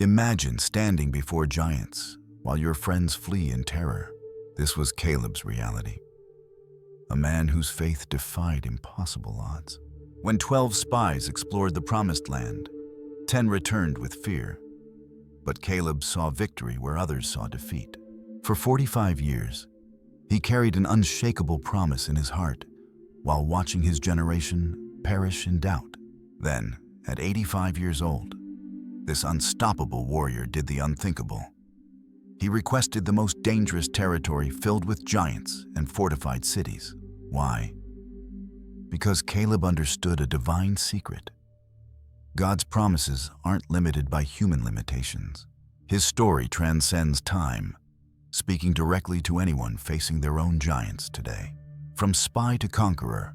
Imagine standing before giants while your friends flee in terror. This was Caleb's reality. A man whose faith defied impossible odds. When 12 spies explored the promised land, 10 returned with fear. But Caleb saw victory where others saw defeat. For 45 years, he carried an unshakable promise in his heart while watching his generation perish in doubt. Then, at 85 years old, this unstoppable warrior did the unthinkable. He requested the most dangerous territory filled with giants and fortified cities. Why? Because Caleb understood a divine secret. God's promises aren't limited by human limitations. His story transcends time, speaking directly to anyone facing their own giants today. From spy to conqueror,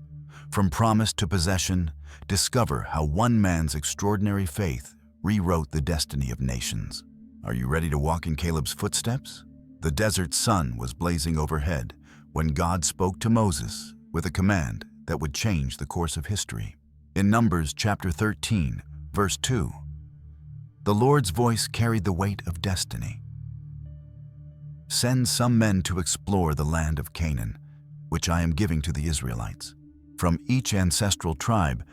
from promise to possession, discover how one man's extraordinary faith rewrote the destiny of nations. Are you ready to walk in Caleb's footsteps? The desert sun was blazing overhead when God spoke to Moses with a command that would change the course of history. In Numbers chapter 13, verse 2, the Lord's voice carried the weight of destiny. Send some men to explore the land of Canaan, which I am giving to the Israelites. From each ancestral tribe,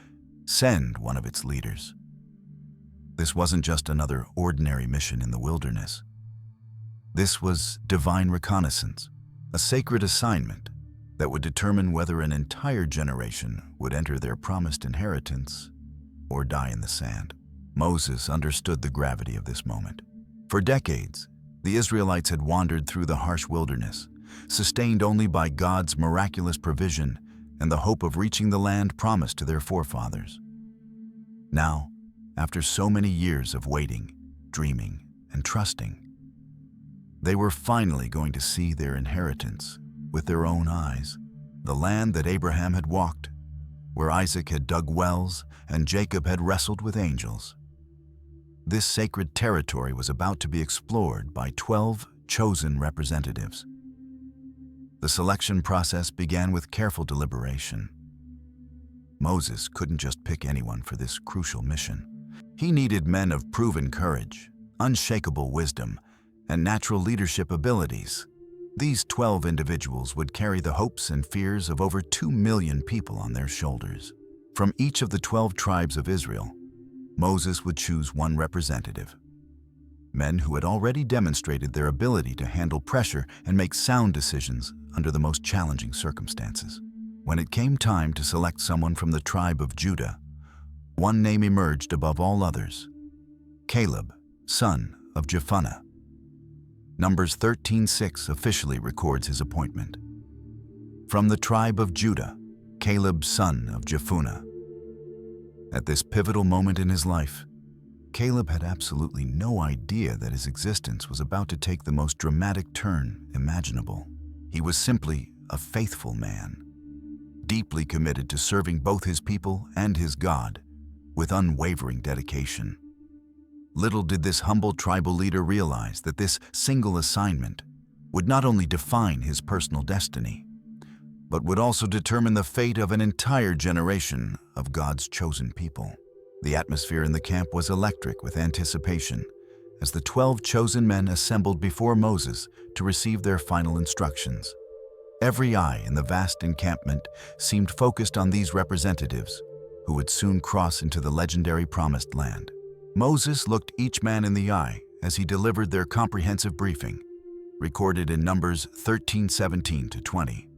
send one of its leaders. This wasn't just another ordinary mission in the wilderness. This was divine reconnaissance, a sacred assignment that would determine whether an entire generation would enter their promised inheritance or die in the sand. Moses understood the gravity of this moment. For decades, the Israelites had wandered through the harsh wilderness, sustained only by God's miraculous provision and the hope of reaching the land promised to their forefathers. Now, after so many years of waiting, dreaming, and trusting, they were finally going to see their inheritance with their own eyes. The land that Abraham had walked, where Isaac had dug wells and Jacob had wrestled with angels. This sacred territory was about to be explored by 12 chosen representatives. The selection process began with careful deliberation. Moses couldn't just pick anyone for this crucial mission. He needed men of proven courage, unshakable wisdom, and natural leadership abilities. These 12 individuals would carry the hopes and fears of over 2 million people on their shoulders. From each of the 12 tribes of Israel, Moses would choose one representative. Men who had already demonstrated their ability to handle pressure and make sound decisions under the most challenging circumstances. When it came time to select someone from the tribe of Judah, one name emerged above all others: Caleb, son of Jephunneh. Numbers 13:6 officially records his appointment. From the tribe of Judah, Caleb, son of Jephunneh. At this pivotal moment in his life, Caleb had absolutely no idea that his existence was about to take the most dramatic turn imaginable. He was simply a faithful man, deeply committed to serving both his people and his God with unwavering dedication. Little did this humble tribal leader realize that this single assignment would not only define his personal destiny, but would also determine the fate of an entire generation of God's chosen people. The atmosphere in the camp was electric with anticipation as the 12 chosen men assembled before Moses to receive their final instructions. Every eye in the vast encampment seemed focused on these representatives, who would soon cross into the legendary Promised Land. Moses looked each man in the eye as he delivered their comprehensive briefing, recorded in Numbers 13:17-20.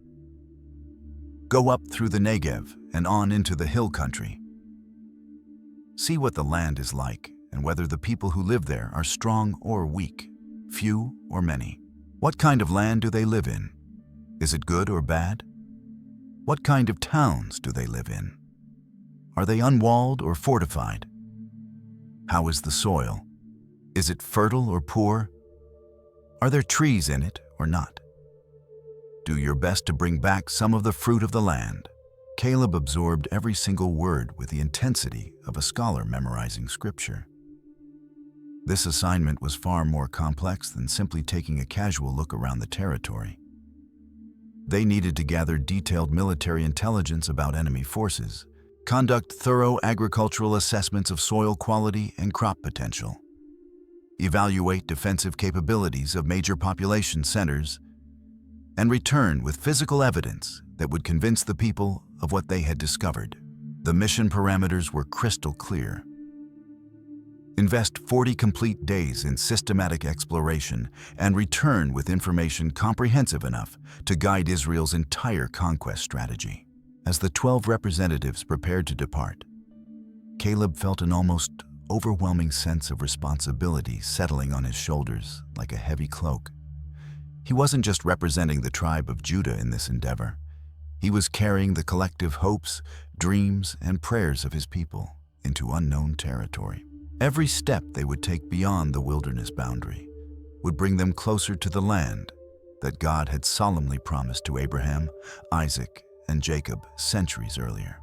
Go up through the Negev and on into the hill country. See what the land is like and whether the people who live there are strong or weak, few or many. What kind of land do they live in? Is it good or bad? What kind of towns do they live in? Are they unwalled or fortified? How is the soil? Is it fertile or poor? Are there trees in it or not? Do your best to bring back some of the fruit of the land. Caleb absorbed every single word with the intensity of a scholar memorizing scripture. This assignment was far more complex than simply taking a casual look around the territory. They needed to gather detailed military intelligence about enemy forces, conduct thorough agricultural assessments of soil quality and crop potential, evaluate defensive capabilities of major population centers, and return with physical evidence that would convince the people of what they had discovered. The mission parameters were crystal clear. Invest 40 complete days in systematic exploration and return with information comprehensive enough to guide Israel's entire conquest strategy. As the 12 representatives prepared to depart, Caleb felt an almost overwhelming sense of responsibility settling on his shoulders like a heavy cloak. He wasn't just representing the tribe of Judah in this endeavor. He was carrying the collective hopes, dreams, and prayers of his people into unknown territory. Every step they would take beyond the wilderness boundary would bring them closer to the land that God had solemnly promised to Abraham, Isaac, and Jacob centuries earlier.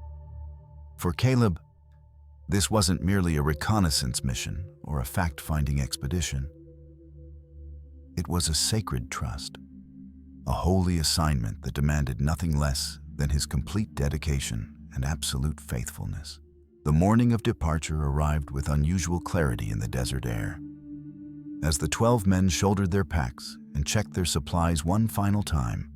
For Caleb, this wasn't merely a reconnaissance mission or a fact-finding expedition. It was a sacred trust, a holy assignment that demanded nothing less than his complete dedication and absolute faithfulness. The morning of departure arrived with unusual clarity in the desert air. As the 12 men shouldered their packs and checked their supplies one final time,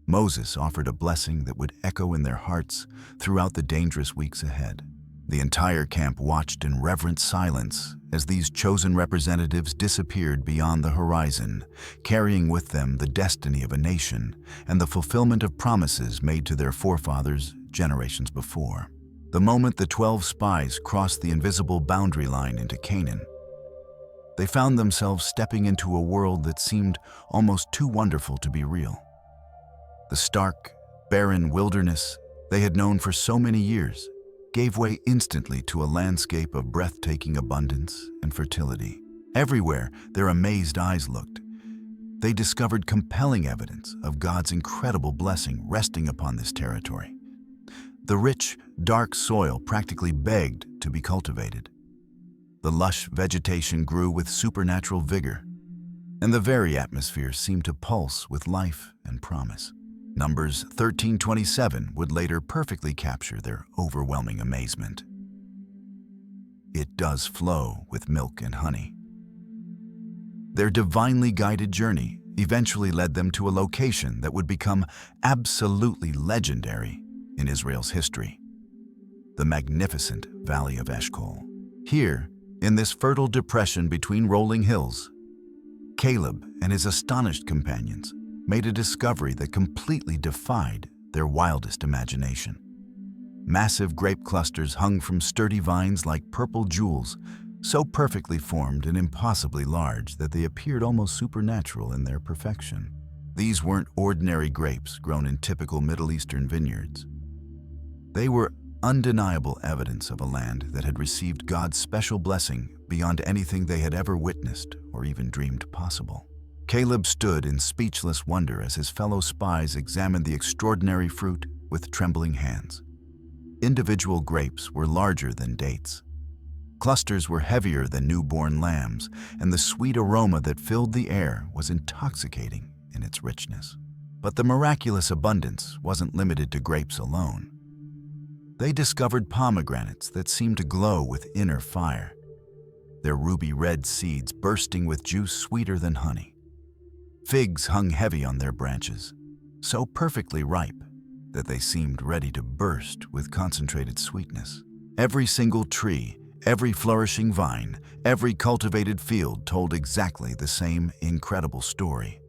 Moses offered a blessing that would echo in their hearts throughout the dangerous weeks ahead. The entire camp watched in reverent silence as these chosen representatives disappeared beyond the horizon, carrying with them the destiny of a nation and the fulfillment of promises made to their forefathers generations before. The moment the 12 spies crossed the invisible boundary line into Canaan, they found themselves stepping into a world that seemed almost too wonderful to be real. The stark, barren wilderness they had known for so many years gave way instantly to a landscape of breathtaking abundance and fertility. Everywhere their amazed eyes looked, they discovered compelling evidence of God's incredible blessing resting upon this territory. The rich, dark soil practically begged to be cultivated. The lush vegetation grew with supernatural vigor, and the very atmosphere seemed to pulse with life and promise. Numbers 13:27 would later perfectly capture their overwhelming amazement. It does flow with milk and honey. Their divinely guided journey eventually led them to a location that would become absolutely legendary in Israel's history: the magnificent Valley of Eshcol. Here, in this fertile depression between rolling hills, Caleb and his astonished companions made a discovery that completely defied their wildest imagination. Massive grape clusters hung from sturdy vines like purple jewels, so perfectly formed and impossibly large that they appeared almost supernatural in their perfection. These weren't ordinary grapes grown in typical Middle Eastern vineyards. They were undeniable evidence of a land that had received God's special blessing beyond anything they had ever witnessed or even dreamed possible. Caleb stood in speechless wonder as his fellow spies examined the extraordinary fruit with trembling hands. Individual grapes were larger than dates. Clusters were heavier than newborn lambs, and the sweet aroma that filled the air was intoxicating in its richness. But the miraculous abundance wasn't limited to grapes alone. They discovered pomegranates that seemed to glow with inner fire, their ruby-red seeds bursting with juice sweeter than honey. Figs hung heavy on their branches, so perfectly ripe that they seemed ready to burst with concentrated sweetness. Every single tree, every flourishing vine, every cultivated field told exactly the same incredible story.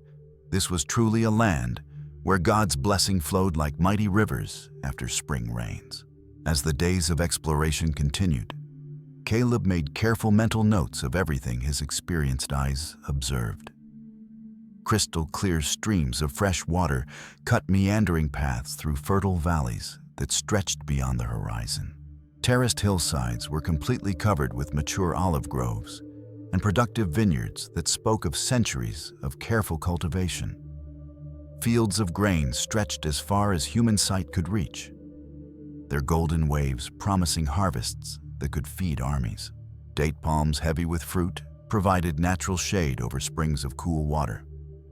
This was truly a land where God's blessing flowed like mighty rivers after spring rains. As the days of exploration continued, Caleb made careful mental notes of everything his experienced eyes observed. Crystal clear streams of fresh water cut meandering paths through fertile valleys that stretched beyond the horizon. Terraced hillsides were completely covered with mature olive groves and productive vineyards that spoke of centuries of careful cultivation. Fields of grain stretched as far as human sight could reach, their golden waves promising harvests that could feed armies. Date palms heavy with fruit provided natural shade over springs of cool water.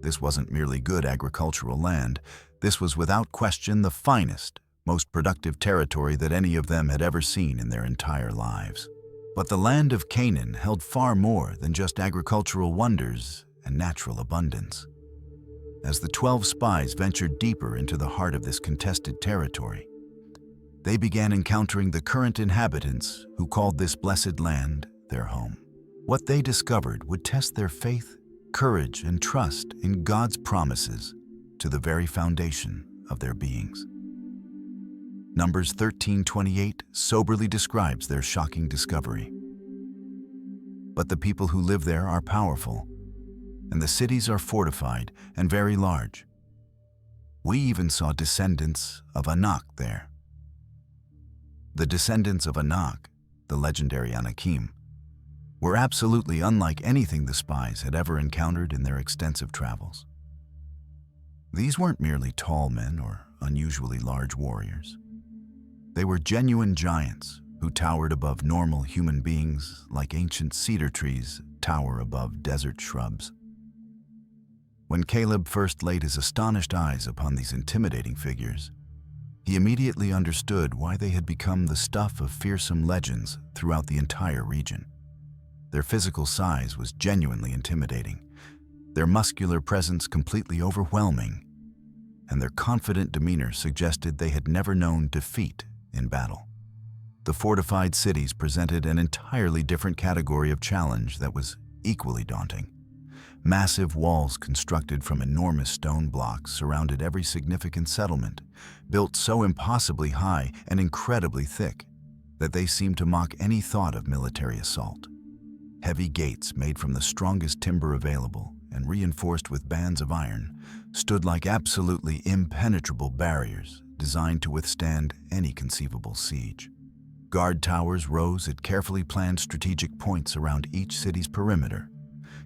This wasn't merely good agricultural land. This was without question the finest, most productive territory that any of them had ever seen in their entire lives. But the land of Canaan held far more than just agricultural wonders and natural abundance. As the 12 spies ventured deeper into the heart of this contested territory, they began encountering the current inhabitants who called this blessed land their home. What they discovered would test their faith, courage, and trust in God's promises to the very foundation of their beings. Numbers 13:28 soberly describes their shocking discovery. But the people who live there are powerful, and the cities are fortified and very large. We even saw descendants of Anak there. The descendants of Anak, the legendary Anakim, were absolutely unlike anything the spies had ever encountered in their extensive travels. These weren't merely tall men or unusually large warriors. They were genuine giants who towered above normal human beings like ancient cedar trees tower above desert shrubs. When Caleb first laid his astonished eyes upon these intimidating figures, he immediately understood why they had become the stuff of fearsome legends throughout the entire region. Their physical size was genuinely intimidating, their muscular presence completely overwhelming, and their confident demeanor suggested they had never known defeat in battle. The fortified cities presented an entirely different category of challenge that was equally daunting. Massive walls constructed from enormous stone blocks surrounded every significant settlement, built so impossibly high and incredibly thick that they seemed to mock any thought of military assault. Heavy gates made from the strongest timber available and reinforced with bands of iron stood like absolutely impenetrable barriers designed to withstand any conceivable siege. Guard towers rose at carefully planned strategic points around each city's perimeter,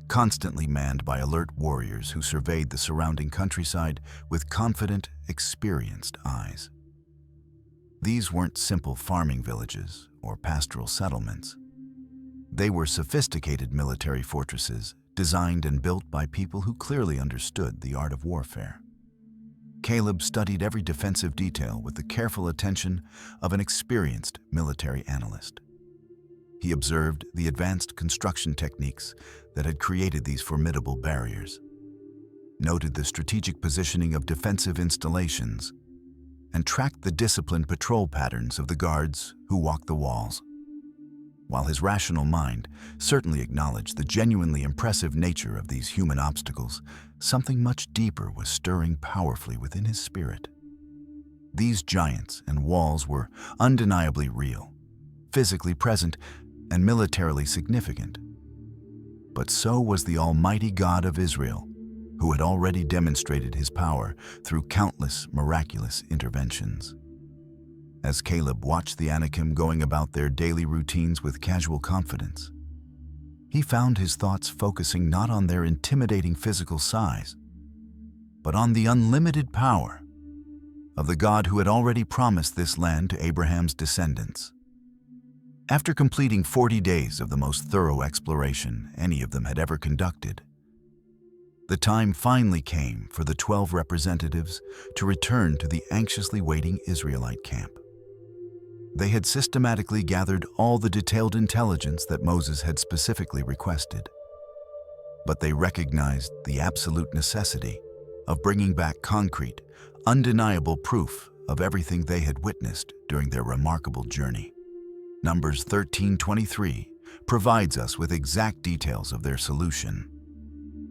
constantly manned by alert warriors who surveyed the surrounding countryside with confident, experienced eyes. These weren't simple farming villages or pastoral settlements. They were sophisticated military fortresses designed and built by people who clearly understood the art of warfare. Caleb studied every defensive detail with the careful attention of an experienced military analyst. He observed the advanced construction techniques that had created these formidable barriers, noted the strategic positioning of defensive installations, and tracked the disciplined patrol patterns of the guards who walked the walls. While his rational mind certainly acknowledged the genuinely impressive nature of these human obstacles, something much deeper was stirring powerfully within his spirit. These giants and walls were undeniably real, physically present, and militarily significant. But so was the Almighty God of Israel, who had already demonstrated his power through countless miraculous interventions. As Caleb watched the Anakim going about their daily routines with casual confidence, he found his thoughts focusing not on their intimidating physical size, but on the unlimited power of the God who had already promised this land to Abraham's descendants. After completing 40 days of the most thorough exploration any of them had ever conducted, the time finally came for the 12 representatives to return to the anxiously waiting Israelite camp. They had systematically gathered all the detailed intelligence that Moses had specifically requested, but they recognized the absolute necessity of bringing back concrete, undeniable proof of everything they had witnessed during their remarkable journey. Numbers 13:23 provides us with exact details of their solution.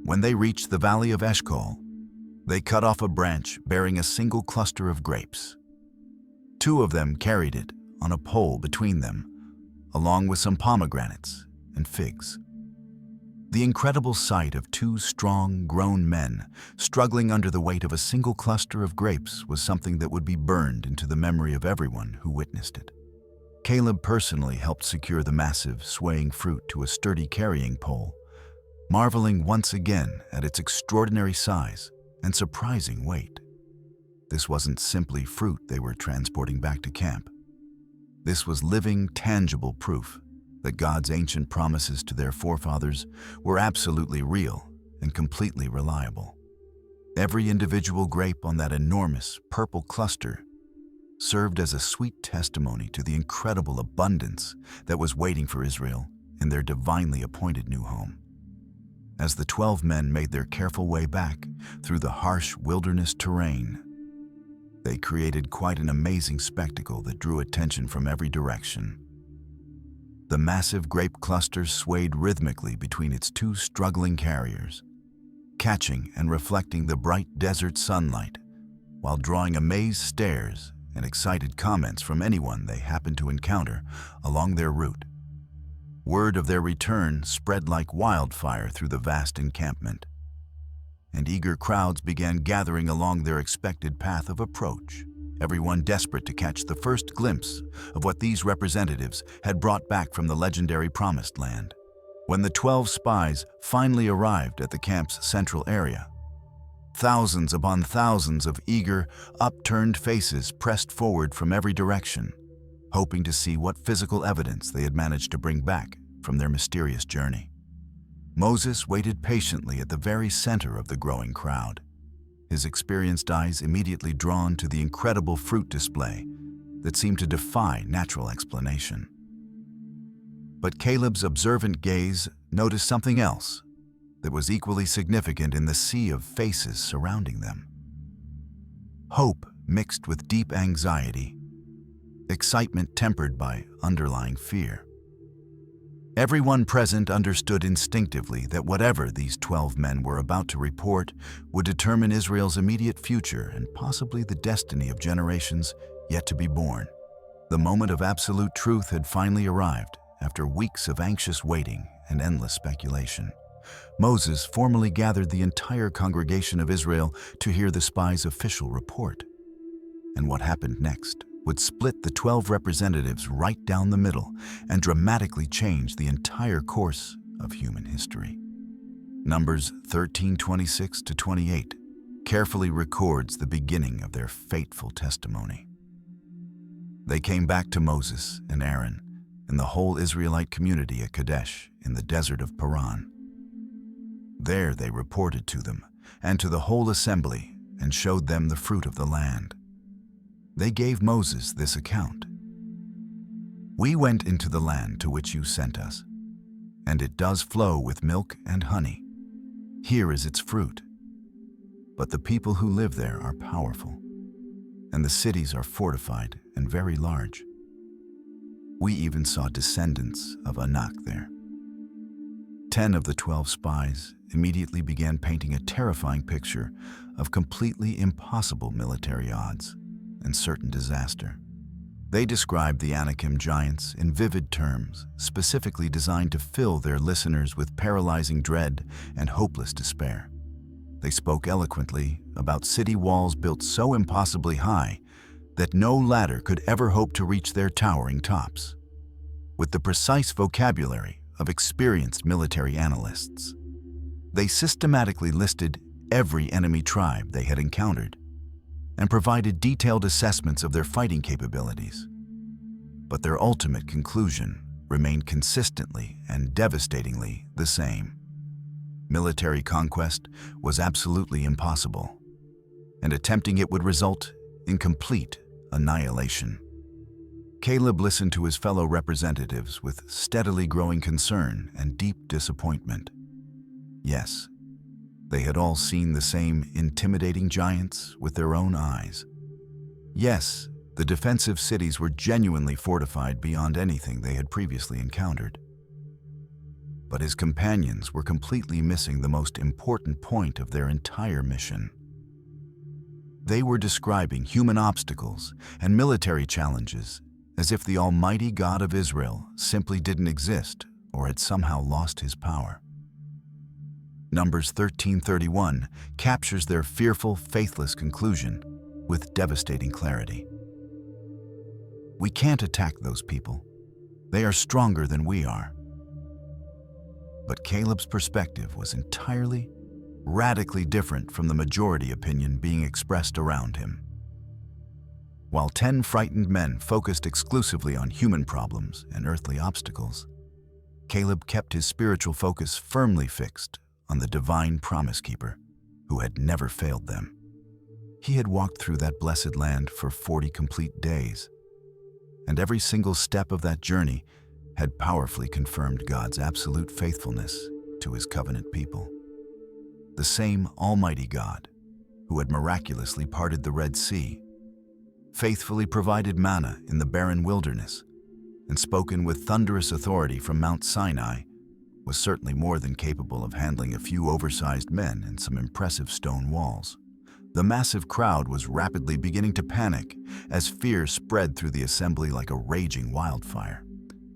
When they reached the valley of Eshcol, they cut off a branch bearing a single cluster of grapes. 2 of them carried it on a pole between them, along with some pomegranates and figs. The incredible sight of 2 strong, grown men struggling under the weight of a single cluster of grapes was something that would be burned into the memory of everyone who witnessed it. Caleb personally helped secure the massive, swaying fruit to a sturdy carrying pole, marveling once again at its extraordinary size and surprising weight. This wasn't simply fruit they were transporting back to camp. This was living, tangible proof that God's ancient promises to their forefathers were absolutely real and completely reliable. Every individual grape on that enormous purple cluster served as a sweet testimony to the incredible abundance that was waiting for Israel in their divinely appointed new home. As the 12 men made their careful way back through the harsh wilderness terrain, they created quite an amazing spectacle that drew attention from every direction. The massive grape clusters swayed rhythmically between its two struggling carriers, catching and reflecting the bright desert sunlight, while drawing amazed stares and excited comments from anyone they happened to encounter along their route. Word of their return spread like wildfire through the vast encampment, and eager crowds began gathering along their expected path of approach, everyone desperate to catch the first glimpse of what these representatives had brought back from the legendary Promised Land. When the 12 spies finally arrived at the camp's central area, thousands upon thousands of eager, upturned faces pressed forward from every direction, hoping to see what physical evidence they had managed to bring back from their mysterious journey. Moses waited patiently at the very center of the growing crowd, his experienced eyes immediately drawn to the incredible fruit display that seemed to defy natural explanation. But Caleb's observant gaze noticed something else that was equally significant in the sea of faces surrounding them. Hope mixed with deep anxiety, excitement tempered by underlying fear. Everyone present understood instinctively that whatever these 12 men were about to report would determine Israel's immediate future and possibly the destiny of generations yet to be born. The moment of absolute truth had finally arrived after weeks of anxious waiting and endless speculation. Moses formally gathered the entire congregation of Israel to hear the spies' official report. And what happened next would split the 12 representatives right down the middle and dramatically change the entire course of human history. Numbers 13:26-28 carefully records the beginning of their fateful testimony. They came back to Moses and Aaron and the whole Israelite community at Kadesh in the desert of Paran. There they reported to them and to the whole assembly and showed them the fruit of the land. They gave Moses this account. "We went into the land to which you sent us, and it does flow with milk and honey. Here is its fruit. But the people who live there are powerful, and the cities are fortified and very large. We even saw descendants of Anak there." 10 of the 12 spies immediately began painting a terrifying picture of completely impossible military odds and certain disaster. They described the Anakim giants in vivid terms, specifically designed to fill their listeners with paralyzing dread and hopeless despair. They spoke eloquently about city walls built so impossibly high that no ladder could ever hope to reach their towering tops. With the precise vocabulary of experienced military analysts, they systematically listed every enemy tribe they had encountered and provided detailed assessments of their fighting capabilities. But their ultimate conclusion remained consistently and devastatingly the same. Military conquest was absolutely impossible, and attempting it would result in complete annihilation. Caleb listened to his fellow representatives with steadily growing concern and deep disappointment. Yes, they had all seen the same intimidating giants with their own eyes. Yes, the defensive cities were genuinely fortified beyond anything they had previously encountered. But his companions were completely missing the most important point of their entire mission. They were describing human obstacles and military challenges as if the Almighty God of Israel simply didn't exist or had somehow lost his power. Numbers 13:31 captures their fearful, faithless conclusion with devastating clarity. "We can't attack those people. They are stronger than we are." But Caleb's perspective was entirely, radically different from the majority opinion being expressed around him. While 10 frightened men focused exclusively on human problems and earthly obstacles, Caleb kept his spiritual focus firmly fixed on the divine promise keeper who had never failed them. He had walked through that blessed land for 40 complete days, and every single step of that journey had powerfully confirmed God's absolute faithfulness to his covenant people. The same Almighty God who had miraculously parted the Red Sea, faithfully provided manna in the barren wilderness, and spoken with thunderous authority from Mount Sinai, was certainly more than capable of handling a few oversized men and some impressive stone walls. The massive crowd was rapidly beginning to panic as fear spread through the assembly like a raging wildfire.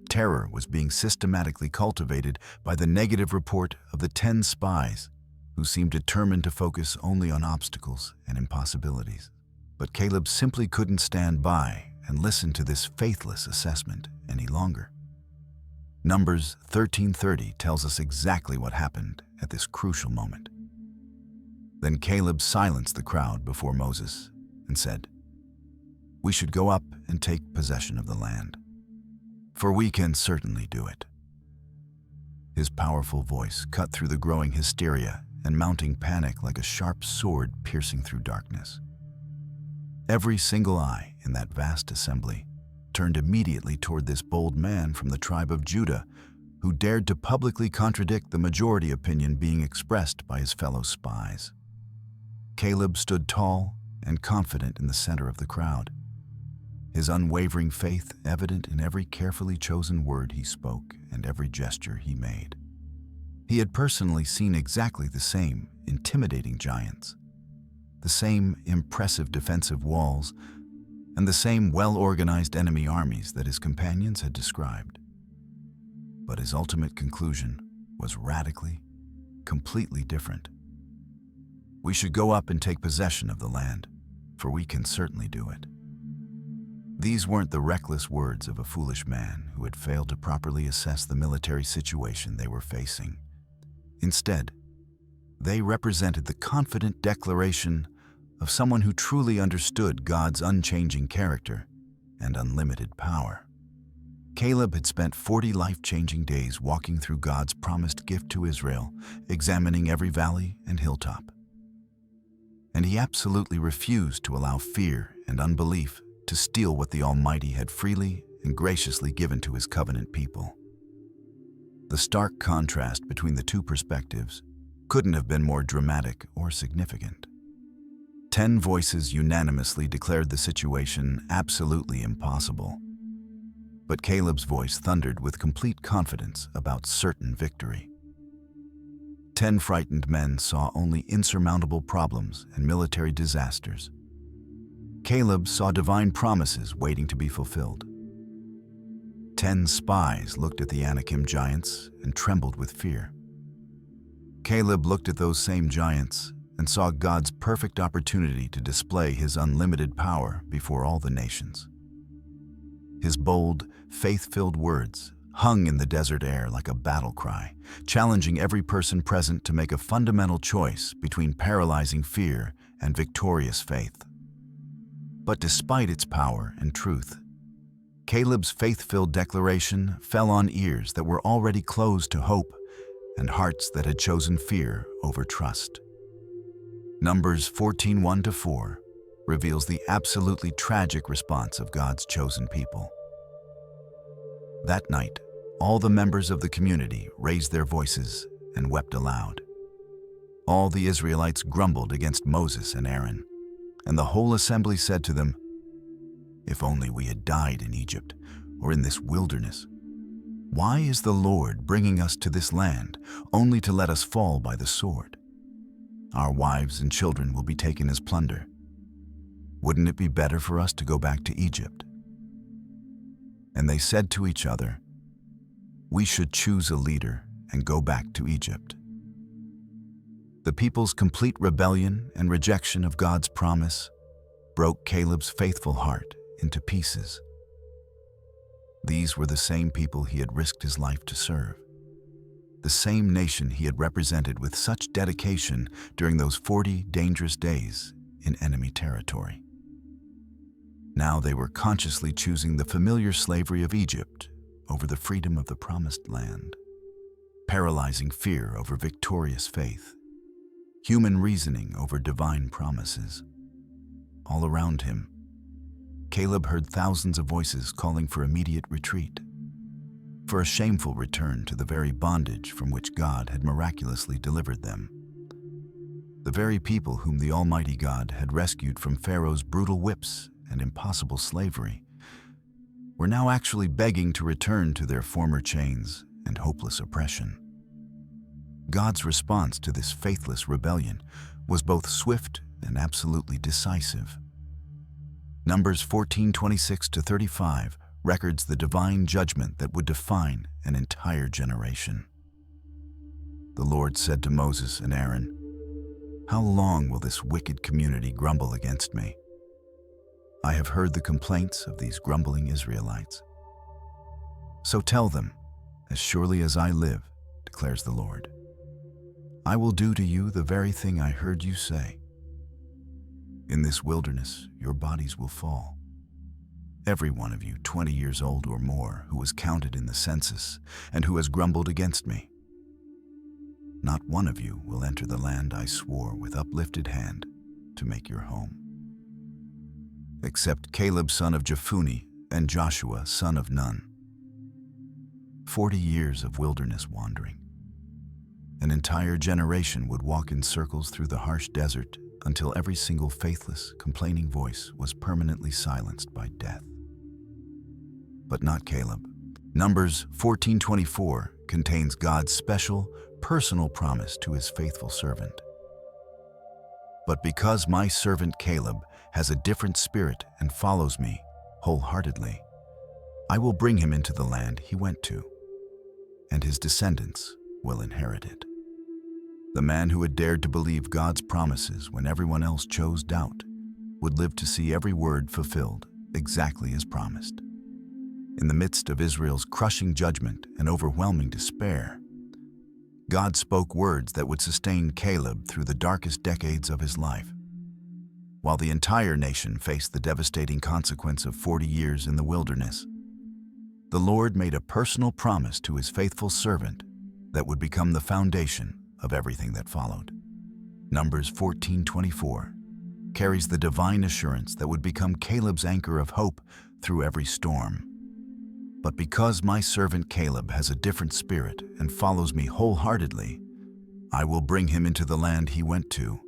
Terror was being systematically cultivated by the negative report of the 10 spies who seemed determined to focus only on obstacles and impossibilities. But Caleb simply couldn't stand by and listen to this faithless assessment any longer. Numbers 13:30 tells us exactly what happened at this crucial moment. Then Caleb silenced the crowd before Moses and said, "We should go up and take possession of the land, for we can certainly do it." His powerful voice cut through the growing hysteria and mounting panic like a sharp sword piercing through darkness. Every single eye in that vast assembly turned immediately toward this bold man from the tribe of Judah who dared to publicly contradict the majority opinion being expressed by his fellow spies. Caleb stood tall and confident in the center of the crowd, his unwavering faith evident in every carefully chosen word he spoke and every gesture he made. He had personally seen exactly the same intimidating giants, the same impressive defensive walls, and the same well-organized enemy armies that his companions had described. But his ultimate conclusion was radically, completely different. "We should go up and take possession of the land, for we can certainly do it." These weren't the reckless words of a foolish man who had failed to properly assess the military situation they were facing. Instead, they represented the confident declaration of someone who truly understood God's unchanging character and unlimited power. Caleb had spent 40 life-changing days walking through God's promised gift to Israel, examining every valley and hilltop. And he absolutely refused to allow fear and unbelief to steal what the Almighty had freely and graciously given to his covenant people. The stark contrast between the two perspectives couldn't have been more dramatic or significant. 10 voices unanimously declared the situation absolutely impossible. But Caleb's voice thundered with complete confidence about certain victory. 10 frightened men saw only insurmountable problems and military disasters. Caleb saw divine promises waiting to be fulfilled. 10 spies looked at the Anakim giants and trembled with fear. Caleb looked at those same giants and saw God's perfect opportunity to display his unlimited power before all the nations. His bold, faith-filled words hung in the desert air like a battle cry, challenging every person present to make a fundamental choice between paralyzing fear and victorious faith. But despite its power and truth, Caleb's faith-filled declaration fell on ears that were already closed to hope and hearts that had chosen fear over trust. Numbers 14:1-4 reveals the absolutely tragic response of God's chosen people. That night, all the members of the community raised their voices and wept aloud. All the Israelites grumbled against Moses and Aaron, and the whole assembly said to them, "If only we had died in Egypt or in this wilderness. Why is the Lord bringing us to this land only to let us fall by the sword? Our wives and children will be taken as plunder. Wouldn't it be better for us to go back to Egypt?" And they said to each other, "We should choose a leader and go back to Egypt." The people's complete rebellion and rejection of God's promise broke Caleb's faithful heart into pieces. These were the same people he had risked his life to serve, the same nation he had represented with such dedication during those 40 dangerous days in enemy territory. Now they were consciously choosing the familiar slavery of Egypt over the freedom of the promised land, paralyzing fear over victorious faith, human reasoning over divine promises. all around him. Caleb heard thousands of voices calling for immediate retreat, for a shameful return to the very bondage from which God had miraculously delivered them. The very people whom the Almighty God had rescued from Pharaoh's brutal whips and impossible slavery were now actually begging to return to their former chains and hopeless oppression. God's response to this faithless rebellion was both swift and absolutely decisive. Numbers 14:26-35 records the divine judgment that would define an entire generation. The Lord said to Moses and Aaron, "How long will this wicked community grumble against me? I have heard the complaints of these grumbling Israelites. So tell them, as surely as I live, declares the Lord, I will do to you the very thing I heard you say. In this wilderness, your bodies will fall. Every one of you 20 years old or more who was counted in the census and who has grumbled against me. Not one of you will enter the land I swore with uplifted hand to make your home. Except Caleb son of Jephunneh and Joshua son of Nun. 40 years of wilderness wandering. An entire generation would walk in circles through the harsh desert until every single faithless, complaining voice was permanently silenced by death. But not Caleb. Numbers 14:24 contains God's special, personal promise to his faithful servant. But because my servant Caleb has a different spirit and follows me wholeheartedly, I will bring him into the land he went to, and his descendants will inherit it. The man who had dared to believe God's promises when everyone else chose doubt would live to see every word fulfilled exactly as promised. In the midst of Israel's crushing judgment and overwhelming despair, God spoke words that would sustain Caleb through the darkest decades of his life. While the entire nation faced the devastating consequence of 40 years in the wilderness, the Lord made a personal promise to his faithful servant that would become the foundation of everything that followed. Numbers 14:24 carries the divine assurance that would become Caleb's anchor of hope through every storm. But because my servant Caleb has a different spirit and follows me wholeheartedly, I will bring him into the land he went to,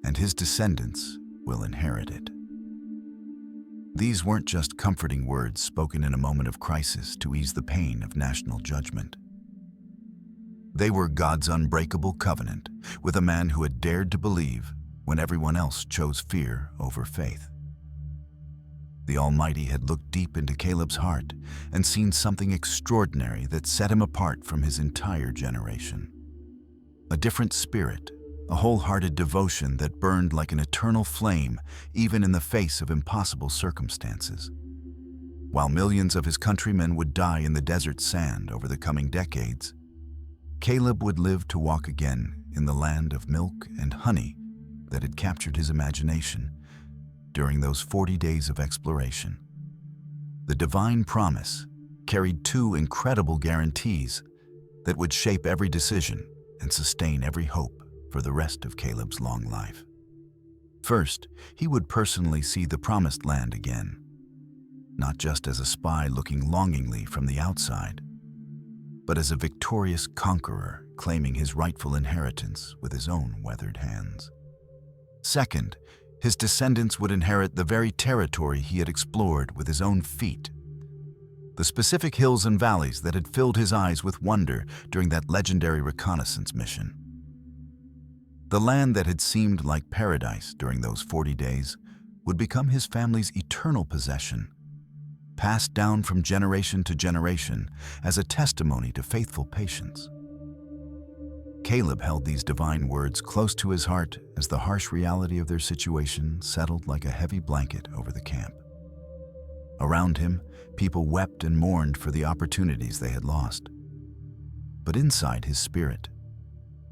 and his descendants will inherit it. These weren't just comforting words spoken in a moment of crisis to ease the pain of national judgment. They were God's unbreakable covenant with a man who had dared to believe when everyone else chose fear over faith. The Almighty had looked deep into Caleb's heart and seen something extraordinary that set him apart from his entire generation. A different spirit, a wholehearted devotion that burned like an eternal flame even in the face of impossible circumstances. While millions of his countrymen would die in the desert sand over the coming decades, Caleb would live to walk again in the land of milk and honey that had captured his imagination during those 40 days of exploration. The divine promise carried two incredible guarantees that would shape every decision and sustain every hope for the rest of Caleb's long life. First, he would personally see the promised land again, not just as a spy looking longingly from the outside, but as a victorious conqueror claiming his rightful inheritance with his own weathered hands. Second, his descendants would inherit the very territory he had explored with his own feet. The specific hills and valleys that had filled his eyes with wonder during that legendary reconnaissance mission. The land that had seemed like paradise during those 40 days would become his family's eternal possession, passed down from generation to generation as a testimony to faithful patience. Caleb held these divine words close to his heart as the harsh reality of their situation settled like a heavy blanket over the camp. Around him, people wept and mourned for the opportunities they had lost. But inside his spirit,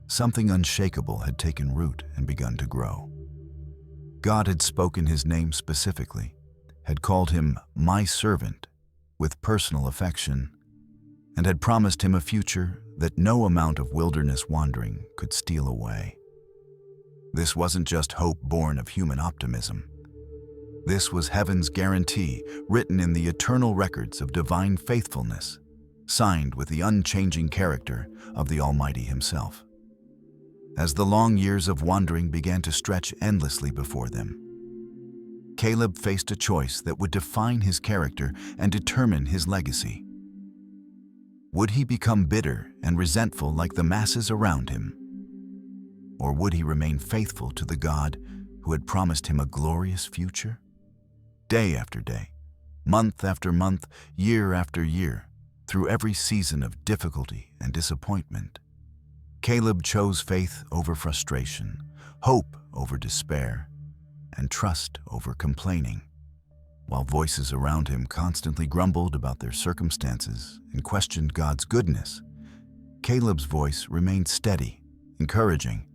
something unshakable had taken root and begun to grow. God had spoken his name specifically, had called him my servant with personal affection, and had promised him a future that no amount of wilderness wandering could steal away. This wasn't just hope born of human optimism. This was heaven's guarantee, written in the eternal records of divine faithfulness, signed with the unchanging character of the Almighty Himself. As the long years of wandering began to stretch endlessly before them, Caleb faced a choice that would define his character and determine his legacy. Would he become bitter and resentful like the masses around him? Or would he remain faithful to the God who had promised him a glorious future? Day after day, month after month, year after year, through every season of difficulty and disappointment, Caleb chose faith over frustration, hope over despair, and trust over complaining. While voices around him constantly grumbled about their circumstances and questioned God's goodness, Caleb's voice remained steady, encouraging,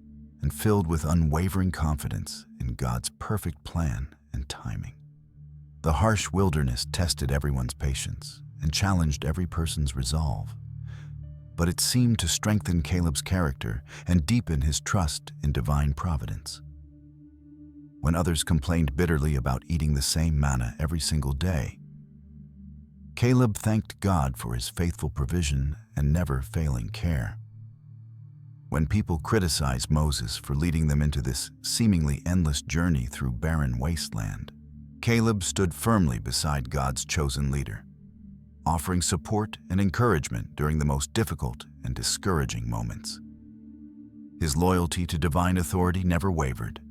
and filled with unwavering confidence in God's perfect plan and timing. The harsh wilderness tested everyone's patience and challenged every person's resolve, but it seemed to strengthen Caleb's character and deepen his trust in divine providence. When others complained bitterly about eating the same manna every single day, Caleb thanked God for His faithful provision and never failing care. When people criticized Moses for leading them into this seemingly endless journey through barren wasteland, Caleb stood firmly beside God's chosen leader, offering support and encouragement during the most difficult and discouraging moments. His loyalty to divine authority never wavered,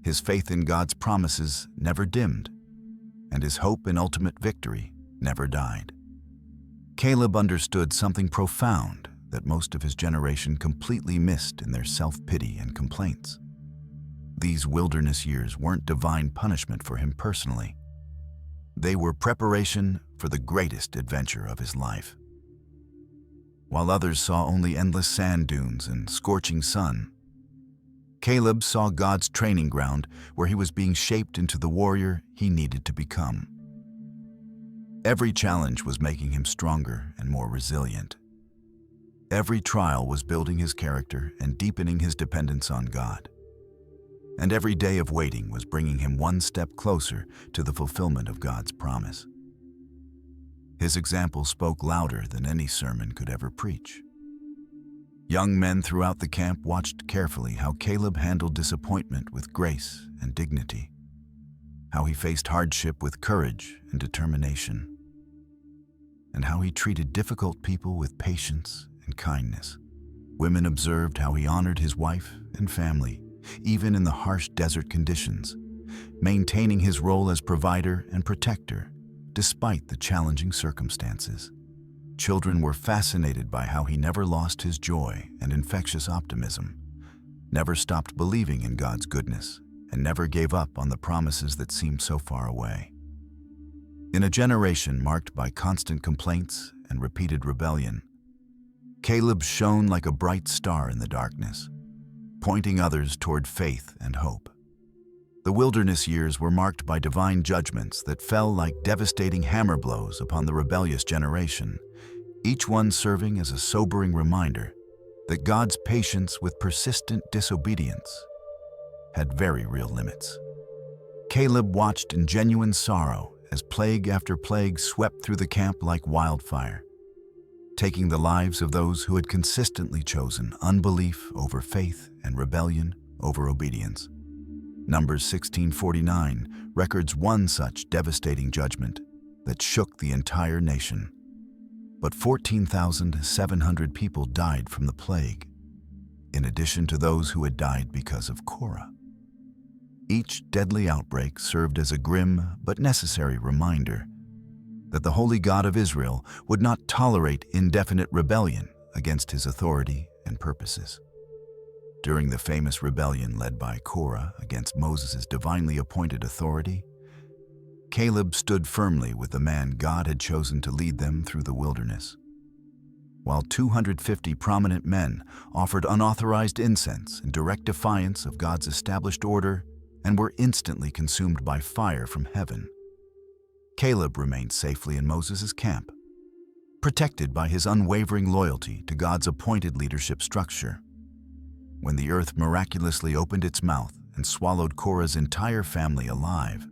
his faith in God's promises never dimmed, and his hope in ultimate victory never died. Caleb understood something profound that most of his generation completely missed in their self-pity and complaints. These wilderness years weren't divine punishment for him personally. They were preparation for the greatest adventure of his life. While others saw only endless sand dunes and scorching sun, Caleb saw God's training ground where he was being shaped into the warrior he needed to become. Every challenge was making him stronger and more resilient. Every trial was building his character and deepening his dependence on God. And every day of waiting was bringing him one step closer to the fulfillment of God's promise. His example spoke louder than any sermon could ever preach. Young men throughout the camp watched carefully how Caleb handled disappointment with grace and dignity, how he faced hardship with courage and determination, and how he treated difficult people with patience and kindness. Women observed how he honored his wife and family, even in the harsh desert conditions, maintaining his role as provider and protector despite the challenging circumstances. Children were fascinated by how he never lost his joy and infectious optimism, never stopped believing in God's goodness, and never gave up on the promises that seemed so far away. In a generation marked by constant complaints and repeated rebellion, Caleb shone like a bright star in the darkness, pointing others toward faith and hope. The wilderness years were marked by divine judgments that fell like devastating hammer blows upon the rebellious generation, each one serving as a sobering reminder that God's patience with persistent disobedience had very real limits. Caleb watched in genuine sorrow as plague after plague swept through the camp like wildfire, taking the lives of those who had consistently chosen unbelief over faith and rebellion over obedience. Numbers 16:49 records one such devastating judgment that shook the entire nation. But 14,700 people died from the plague, in addition to those who had died because of Korah. Each deadly outbreak served as a grim but necessary reminder that the holy God of Israel would not tolerate indefinite rebellion against His authority and purposes. During the famous rebellion led by Korah against Moses' divinely appointed authority, Caleb stood firmly with the man God had chosen to lead them through the wilderness. While 250 prominent men offered unauthorized incense in direct defiance of God's established order and were instantly consumed by fire from heaven, Caleb remained safely in Moses' camp, protected by his unwavering loyalty to God's appointed leadership structure. When the earth miraculously opened its mouth and swallowed Korah's entire family alive,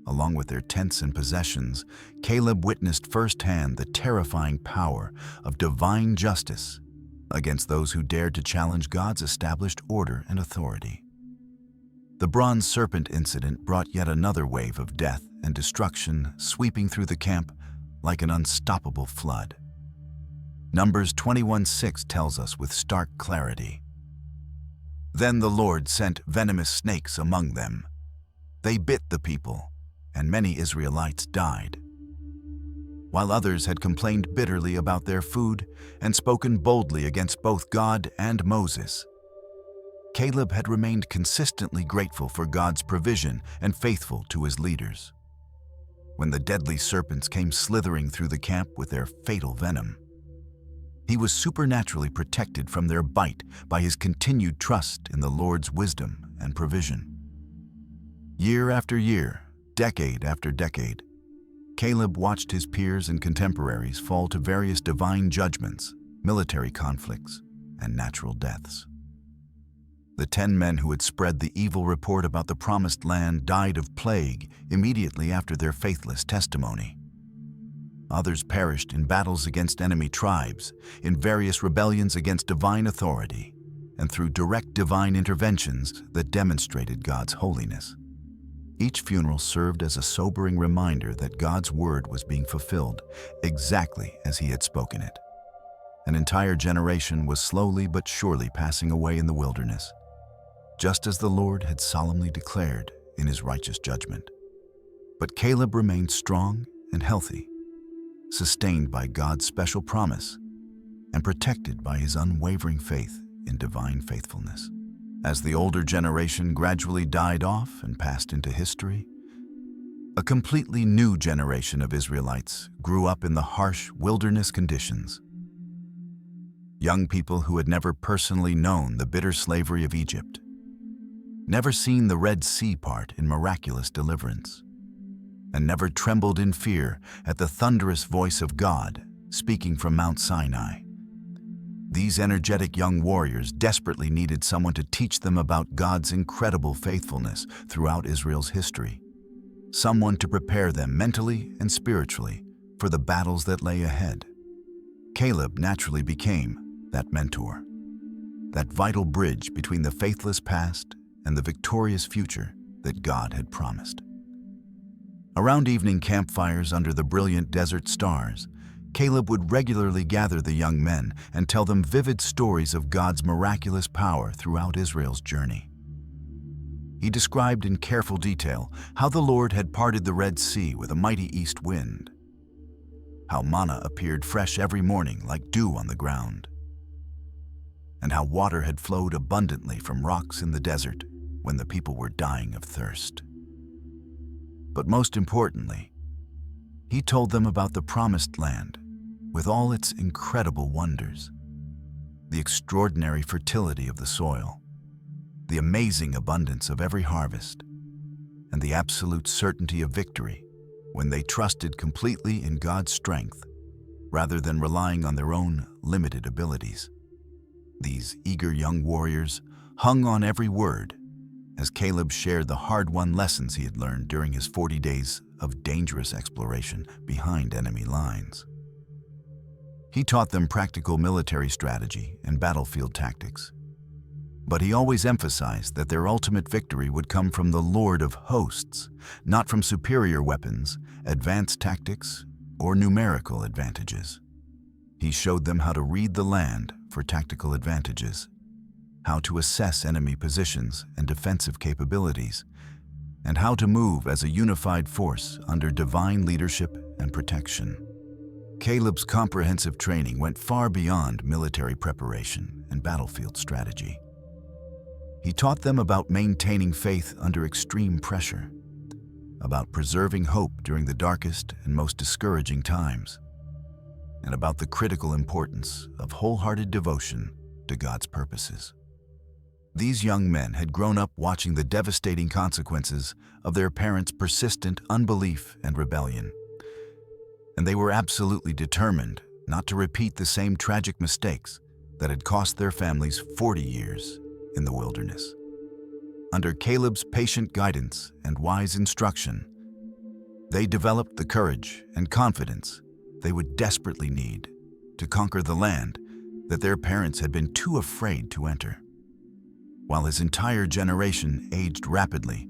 along with their tents and possessions, Caleb witnessed firsthand the terrifying power of divine justice against those who dared to challenge God's established order and authority. The bronze serpent incident brought yet another wave of death and destruction sweeping through the camp like an unstoppable flood. Numbers 21:6 tells us with stark clarity, "Then the Lord sent venomous snakes among them. They bit the people, and many Israelites died." While others had complained bitterly about their food and spoken boldly against both God and Moses, Caleb had remained consistently grateful for God's provision and faithful to his leaders. When the deadly serpents came slithering through the camp with their fatal venom, he was supernaturally protected from their bite by his continued trust in the Lord's wisdom and provision. Year after year, decade after decade, Caleb watched his peers and contemporaries fall to various divine judgments, military conflicts, and natural deaths. The 10 men who had spread the evil report about the promised land died of plague immediately after their faithless testimony. Others perished in battles against enemy tribes, in various rebellions against divine authority, and through direct divine interventions that demonstrated God's holiness. Each funeral served as a sobering reminder that God's word was being fulfilled exactly as he had spoken it. An entire generation was slowly but surely passing away in the wilderness, just as the Lord had solemnly declared in his righteous judgment. But Caleb remained strong and healthy, sustained by God's special promise and protected by his unwavering faith in divine faithfulness. As the older generation gradually died off and passed into history, a completely new generation of Israelites grew up in the harsh wilderness conditions. Young people who had never personally known the bitter slavery of Egypt, never seen the Red Sea part in miraculous deliverance, and never trembled in fear at the thunderous voice of God speaking from Mount Sinai. These energetic young warriors desperately needed someone to teach them about God's incredible faithfulness throughout Israel's history, someone to prepare them mentally and spiritually for the battles that lay ahead. Caleb naturally became that mentor, that vital bridge between the faithless past and the victorious future that God had promised. Around evening campfires under the brilliant desert stars, Caleb would regularly gather the young men and tell them vivid stories of God's miraculous power throughout Israel's journey. He described in careful detail how the Lord had parted the Red Sea with a mighty east wind, how manna appeared fresh every morning like dew on the ground, and how water had flowed abundantly from rocks in the desert when the people were dying of thirst. But most importantly, he told them about the promised land with all its incredible wonders, the extraordinary fertility of the soil, the amazing abundance of every harvest, and the absolute certainty of victory when they trusted completely in God's strength rather than relying on their own limited abilities. These eager young warriors hung on every word as Caleb shared the hard-won lessons he had learned during his 40 days of dangerous exploration behind enemy lines. He taught them practical military strategy and battlefield tactics, but he always emphasized that their ultimate victory would come from the Lord of hosts, not from superior weapons, advanced tactics, or numerical advantages. He showed them how to read the land for tactical advantages, how to assess enemy positions and defensive capabilities, and how to move as a unified force under divine leadership and protection. Caleb's comprehensive training went far beyond military preparation and battlefield strategy. He taught them about maintaining faith under extreme pressure, about preserving hope during the darkest and most discouraging times, and about the critical importance of wholehearted devotion to God's purposes. These young men had grown up watching the devastating consequences of their parents' persistent unbelief and rebellion, and they were absolutely determined not to repeat the same tragic mistakes that had cost their families 40 years in the wilderness. Under Caleb's patient guidance and wise instruction, They developed the courage and confidence they would desperately need to conquer the land that their parents had been too afraid to enter. While his entire generation aged rapidly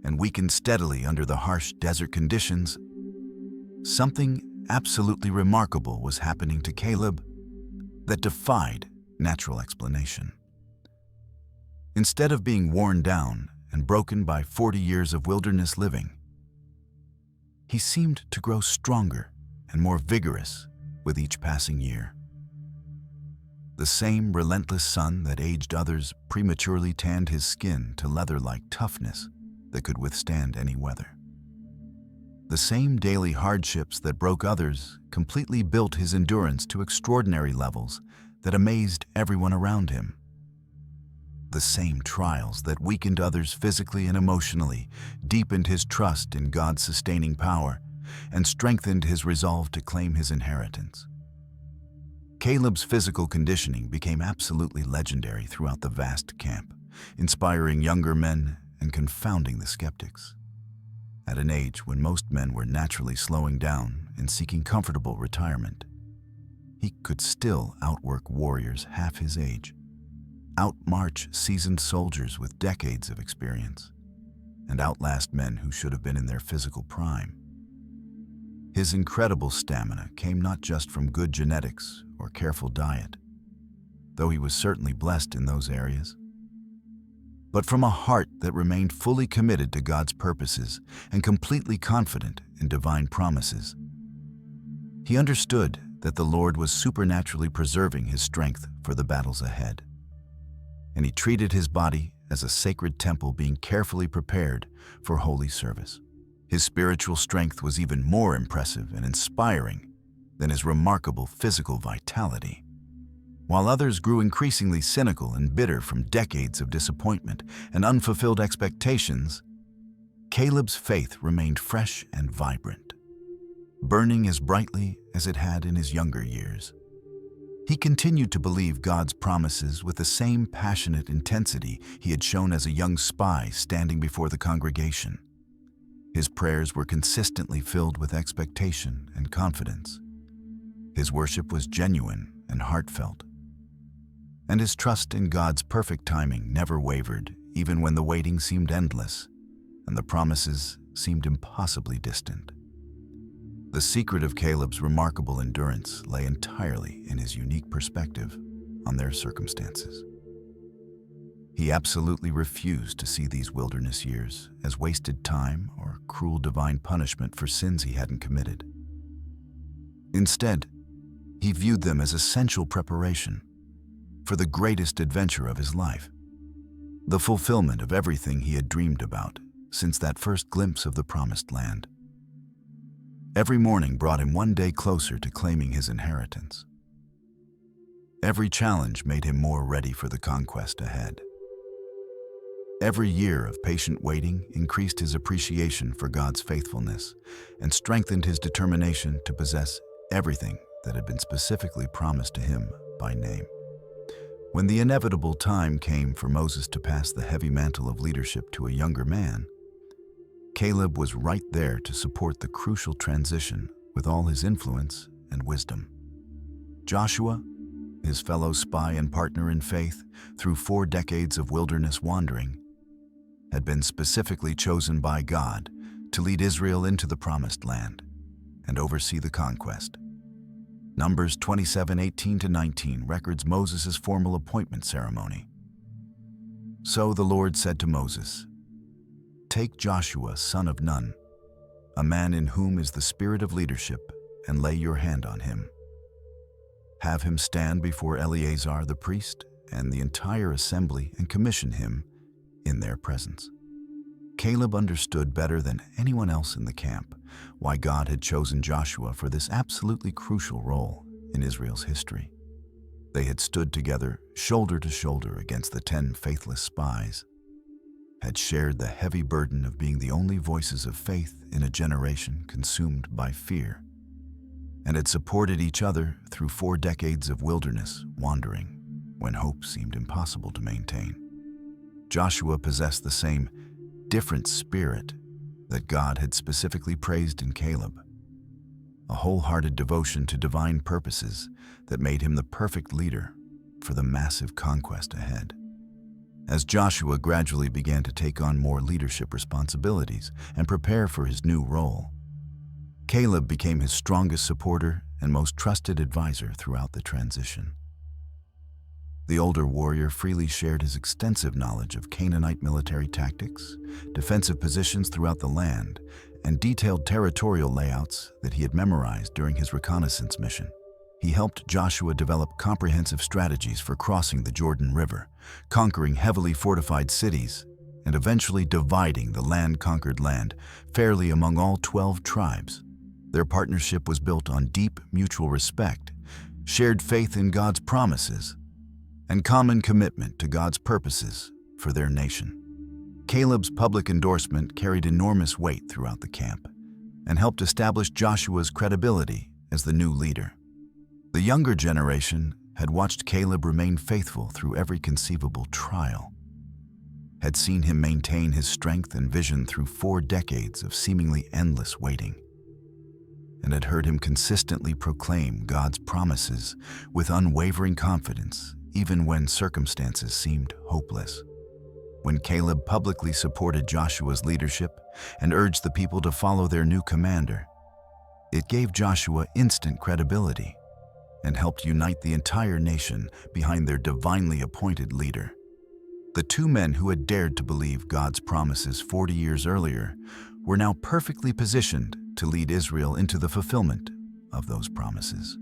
and weakened steadily under the harsh desert conditions, something absolutely remarkable was happening to Caleb that defied natural explanation. Instead of being worn down and broken by 40 years of wilderness living, he seemed to grow stronger and more vigorous with each passing year. The same relentless sun that aged others prematurely tanned his skin to leather-like toughness that could withstand any weather. The same daily hardships that broke others completely built his endurance to extraordinary levels that amazed everyone around him. The same trials that weakened others physically and emotionally deepened his trust in God's sustaining power and strengthened his resolve to claim his inheritance. Caleb's physical conditioning became absolutely legendary throughout the vast camp, inspiring younger men and confounding the skeptics. At an age when most men were naturally slowing down and seeking comfortable retirement, he could still outwork warriors half his age, outmarch seasoned soldiers with decades of experience, and outlast men who should have been in their physical prime. His incredible stamina came not just from good genetics or careful diet, though he was certainly blessed in those areas, but from a heart that remained fully committed to God's purposes and completely confident in divine promises. He understood that the Lord was supernaturally preserving his strength for the battles ahead, and he treated his body as a sacred temple being carefully prepared for holy service. His spiritual strength was even more impressive and inspiring than his remarkable physical vitality. While others grew increasingly cynical and bitter from decades of disappointment and unfulfilled expectations, Caleb's faith remained fresh and vibrant, burning as brightly as it had in his younger years. He continued to believe God's promises with the same passionate intensity he had shown as a young spy standing before the congregation. His prayers were consistently filled with expectation and confidence. His worship was genuine and heartfelt, and his trust in God's perfect timing never wavered, even when the waiting seemed endless and the promises seemed impossibly distant. The secret of Caleb's remarkable endurance lay entirely in his unique perspective on their circumstances. He absolutely refused to see these wilderness years as wasted time or cruel divine punishment for sins he hadn't committed. Instead, he viewed them as essential preparation for the greatest adventure of his life, the fulfillment of everything he had dreamed about since that first glimpse of the promised land. Every morning brought him one day closer to claiming his inheritance. Every challenge made him more ready for the conquest ahead. Every year of patient waiting increased his appreciation for God's faithfulness and strengthened his determination to possess everything that had been specifically promised to him by name. When the inevitable time came for Moses to pass the heavy mantle of leadership to a younger man, Caleb was right there to support the crucial transition with all his influence and wisdom. Joshua, his fellow spy and partner in faith through 4 decades of wilderness wandering, had been specifically chosen by God to lead Israel into the promised land and oversee the conquest. Numbers 27:18-19 records Moses' formal appointment ceremony. So the Lord said to Moses, "Take Joshua, son of Nun, a man in whom is the spirit of leadership, and lay your hand on him. Have him stand before Eleazar the priest and the entire assembly and commission him in their presence." Caleb understood better than anyone else in the camp why God had chosen Joshua for this absolutely crucial role in Israel's history. They had stood together, shoulder to shoulder against the 10 faithless spies, had shared the heavy burden of being the only voices of faith in a generation consumed by fear, and had supported each other through 4 decades of wilderness wandering when hope seemed impossible to maintain. Joshua possessed the same different spirit that God had specifically praised in Caleb, a wholehearted devotion to divine purposes that made him the perfect leader for the massive conquest ahead. As Joshua gradually began to take on more leadership responsibilities and prepare for his new role, Caleb became his strongest supporter and most trusted advisor throughout the transition. The older warrior freely shared his extensive knowledge of Canaanite military tactics, defensive positions throughout the land, and detailed territorial layouts that he had memorized during his reconnaissance mission. He helped Joshua develop comprehensive strategies for crossing the Jordan River, conquering heavily fortified cities, and eventually dividing the land-conquered land fairly among all 12 tribes. Their partnership was built on deep mutual respect, shared faith in God's promises, and common commitment to God's purposes for their nation. Caleb's public endorsement carried enormous weight throughout the camp and helped establish Joshua's credibility as the new leader. The younger generation had watched Caleb remain faithful through every conceivable trial, had seen him maintain his strength and vision through 4 decades of seemingly endless waiting, and had heard him consistently proclaim God's promises with unwavering confidence, even when circumstances seemed hopeless. When Caleb publicly supported Joshua's leadership and urged the people to follow their new commander, it gave Joshua instant credibility and helped unite the entire nation behind their divinely appointed leader. The 2 men who had dared to believe God's promises 40 years earlier were now perfectly positioned to lead Israel into the fulfillment of those promises.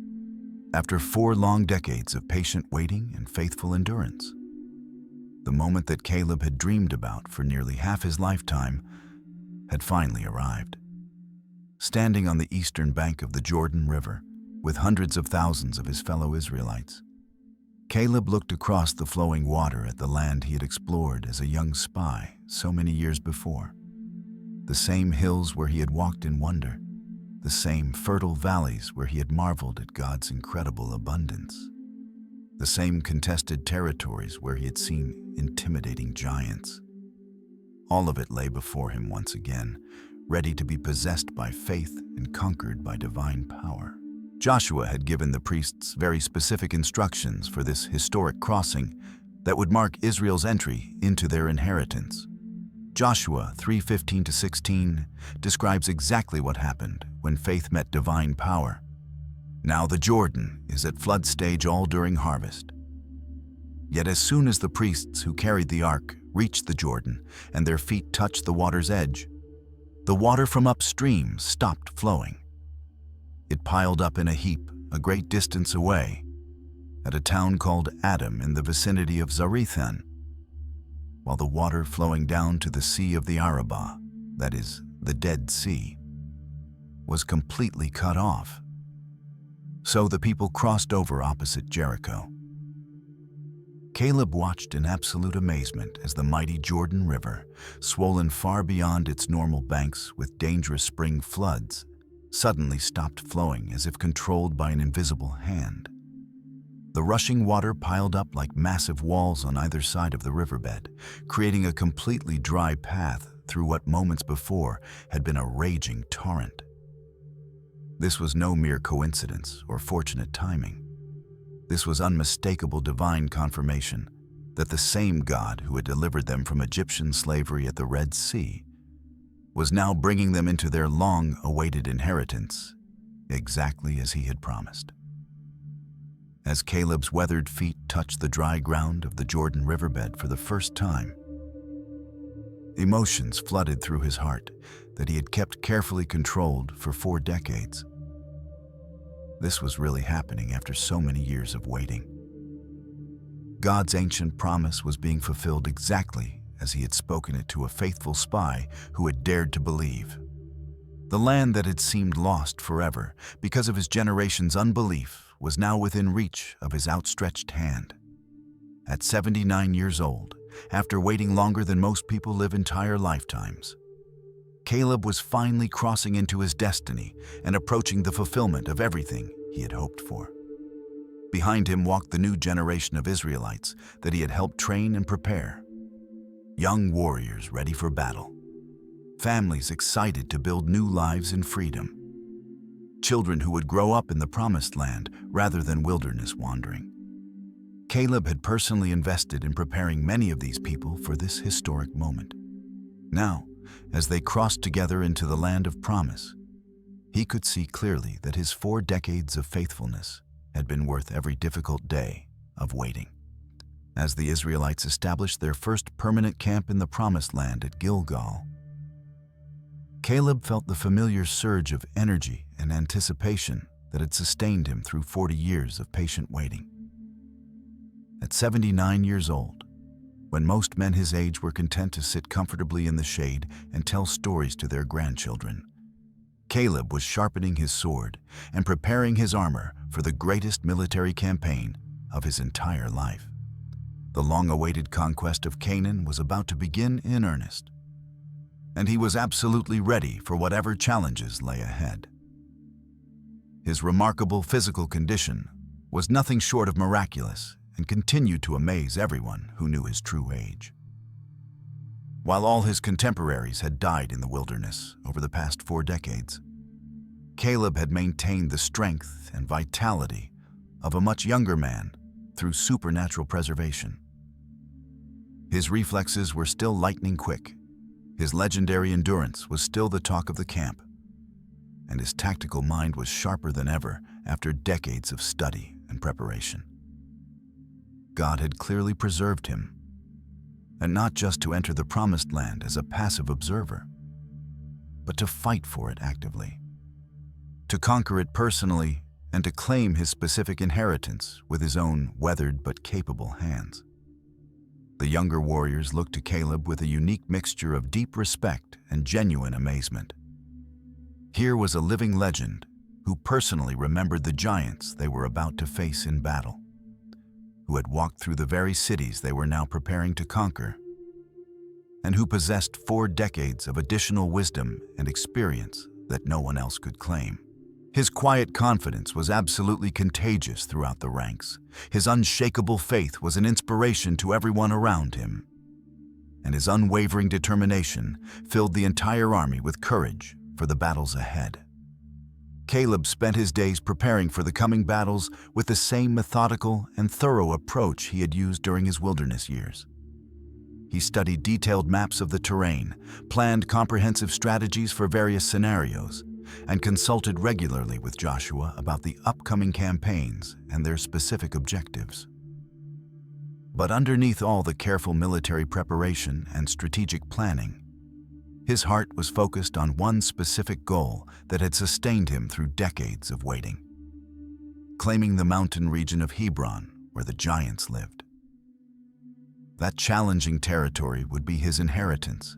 After 4 long decades of patient waiting and faithful endurance, the moment that Caleb had dreamed about for nearly half his lifetime had finally arrived. Standing on the eastern bank of the Jordan River, with hundreds of thousands of his fellow Israelites, Caleb looked across the flowing water at the land he had explored as a young spy so many years before. The same hills where he had walked in wonder, the same fertile valleys where he had marveled at God's incredible abundance, the same contested territories where he had seen intimidating giants. All of it lay before him once again, ready to be possessed by faith and conquered by divine power. Joshua had given the priests very specific instructions for this historic crossing that would mark Israel's entry into their inheritance. Joshua 3:15-16 describes exactly what happened when faith met divine power. Now the Jordan is at flood stage all during harvest. Yet as soon as the priests who carried the ark reached the Jordan and their feet touched the water's edge, the water from upstream stopped flowing. It piled up in a heap a great distance away at a town called Adam in the vicinity of Zarethan, while the water flowing down to the Sea of the Arabah, that is, the Dead Sea, was completely cut off. So the people crossed over opposite Jericho. Caleb watched in absolute amazement as the mighty Jordan River, swollen far beyond its normal banks with dangerous spring floods, suddenly stopped flowing as if controlled by an invisible hand. The rushing water piled up like massive walls on either side of the riverbed, creating a completely dry path through what moments before had been a raging torrent. This was no mere coincidence or fortunate timing. This was unmistakable divine confirmation that the same God who had delivered them from Egyptian slavery at the Red Sea was now bringing them into their long-awaited inheritance, exactly as he had promised. As Caleb's weathered feet touched the dry ground of the Jordan riverbed for the first time, emotions flooded through his heart that he had kept carefully controlled for 4 decades. This was really happening after so many years of waiting. God's ancient promise was being fulfilled exactly as he had spoken it to a faithful spy who had dared to believe. The land that had seemed lost forever because of his generation's unbelief was now within reach of his outstretched hand. At 79 years old, after waiting longer than most people live entire lifetimes, Caleb was finally crossing into his destiny and approaching the fulfillment of everything he had hoped for. Behind him walked the new generation of Israelites that he had helped train and prepare. Young warriors ready for battle, families excited to build new lives in freedom, children who would grow up in the promised land rather than wilderness wandering. Caleb had personally invested in preparing many of these people for this historic moment. Now, as they crossed together into the land of promise, he could see clearly that his 4 decades of faithfulness had been worth every difficult day of waiting. As the Israelites established their first permanent camp in the Promised Land at Gilgal, Caleb felt the familiar surge of energy and anticipation that had sustained him through 40 years of patient waiting. At 79 years old, when most men his age were content to sit comfortably in the shade and tell stories to their grandchildren, Caleb was sharpening his sword and preparing his armor for the greatest military campaign of his entire life. The long-awaited conquest of Canaan was about to begin in earnest, and he was absolutely ready for whatever challenges lay ahead. His remarkable physical condition was nothing short of miraculous and continued to amaze everyone who knew his true age. While all his contemporaries had died in the wilderness over the past 4 decades, Caleb had maintained the strength and vitality of a much younger man through supernatural preservation. His reflexes were still lightning quick, his legendary endurance was still the talk of the camp, and his tactical mind was sharper than ever after decades of study and preparation. God had clearly preserved him, and not just to enter the Promised Land as a passive observer, but to fight for it actively, to conquer it personally, and to claim his specific inheritance with his own weathered but capable hands. The younger warriors looked to Caleb with a unique mixture of deep respect and genuine amazement. Here was a living legend who personally remembered the giants they were about to face in battle, who had walked through the very cities they were now preparing to conquer, and who possessed 4 decades of additional wisdom and experience that no one else could claim. His quiet confidence was absolutely contagious throughout the ranks. His unshakable faith was an inspiration to everyone around him, and his unwavering determination filled the entire army with courage for the battles ahead. Caleb spent his days preparing for the coming battles with the same methodical and thorough approach he had used during his wilderness years. He studied detailed maps of the terrain, planned comprehensive strategies for various scenarios, and consulted regularly with Joshua about the upcoming campaigns and their specific objectives. But underneath all the careful military preparation and strategic planning, his heart was focused on one specific goal that had sustained him through decades of waiting: claiming the mountain region of Hebron where the giants lived. That challenging territory would be his inheritance,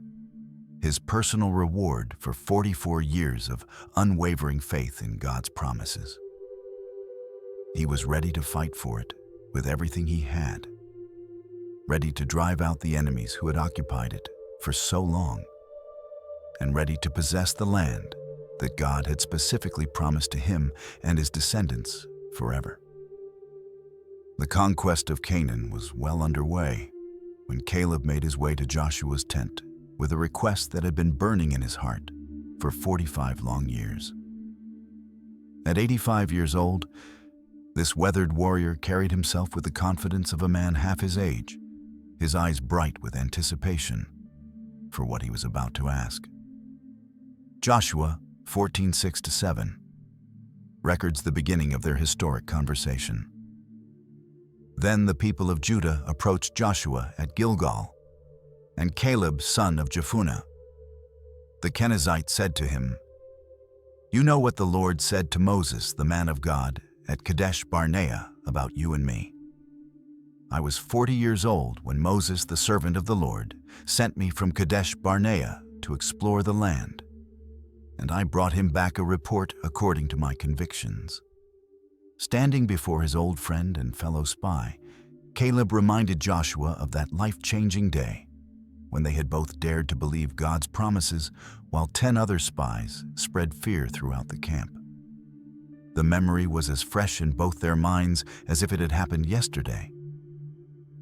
his personal reward for 44 years of unwavering faith in God's promises. He was ready to fight for it with everything he had, ready to drive out the enemies who had occupied it for so long, and ready to possess the land that God had specifically promised to him and his descendants forever. The conquest of Canaan was well underway when Caleb made his way to Joshua's tent with a request that had been burning in his heart for 45 long years. At 85 years old, this weathered warrior carried himself with the confidence of a man half his age, his eyes bright with anticipation for what he was about to ask. Joshua 14:6-7 records the beginning of their historic conversation. Then the people of Judah approached Joshua at Gilgal, and Caleb, son of Jephunneh, the Kenizzite, said to him, "You know what the Lord said to Moses, the man of God, at Kadesh Barnea about you and me. I was 40 years old when Moses, the servant of the Lord, sent me from Kadesh Barnea to explore the land, and I brought him back a report according to my convictions." Standing before his old friend and fellow spy, Caleb reminded Joshua of that life-changing day when they had both dared to believe God's promises while 10 other spies spread fear throughout the camp. The memory was as fresh in both their minds as if it had happened yesterday.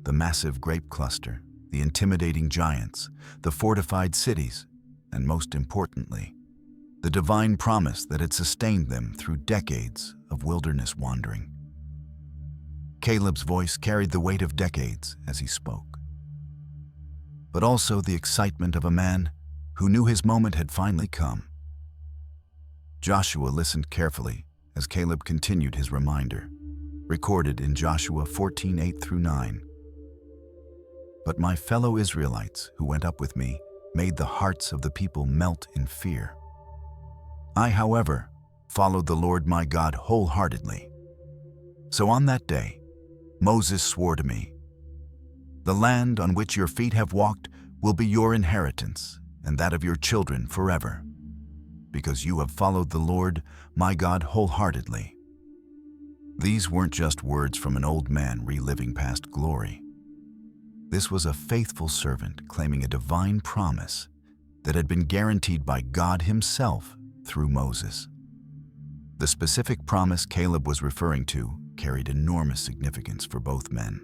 The massive grape cluster, the intimidating giants, the fortified cities, and most importantly, the divine promise that had sustained them through decades of wilderness wandering. Caleb's voice carried the weight of decades as he spoke, but also the excitement of a man who knew his moment had finally come. Joshua listened carefully as Caleb continued his reminder, recorded in Joshua 14:8-9. But my fellow Israelites who went up with me made the hearts of the people melt in fear. I, however, followed the Lord my God wholeheartedly. So on that day, Moses swore to me, "The land on which your feet have walked will be your inheritance and that of your children forever, because you have followed the Lord my God wholeheartedly." These weren't just words from an old man reliving past glory. This was a faithful servant claiming a divine promise that had been guaranteed by God Himself through Moses. The specific promise Caleb was referring to carried enormous significance for both men.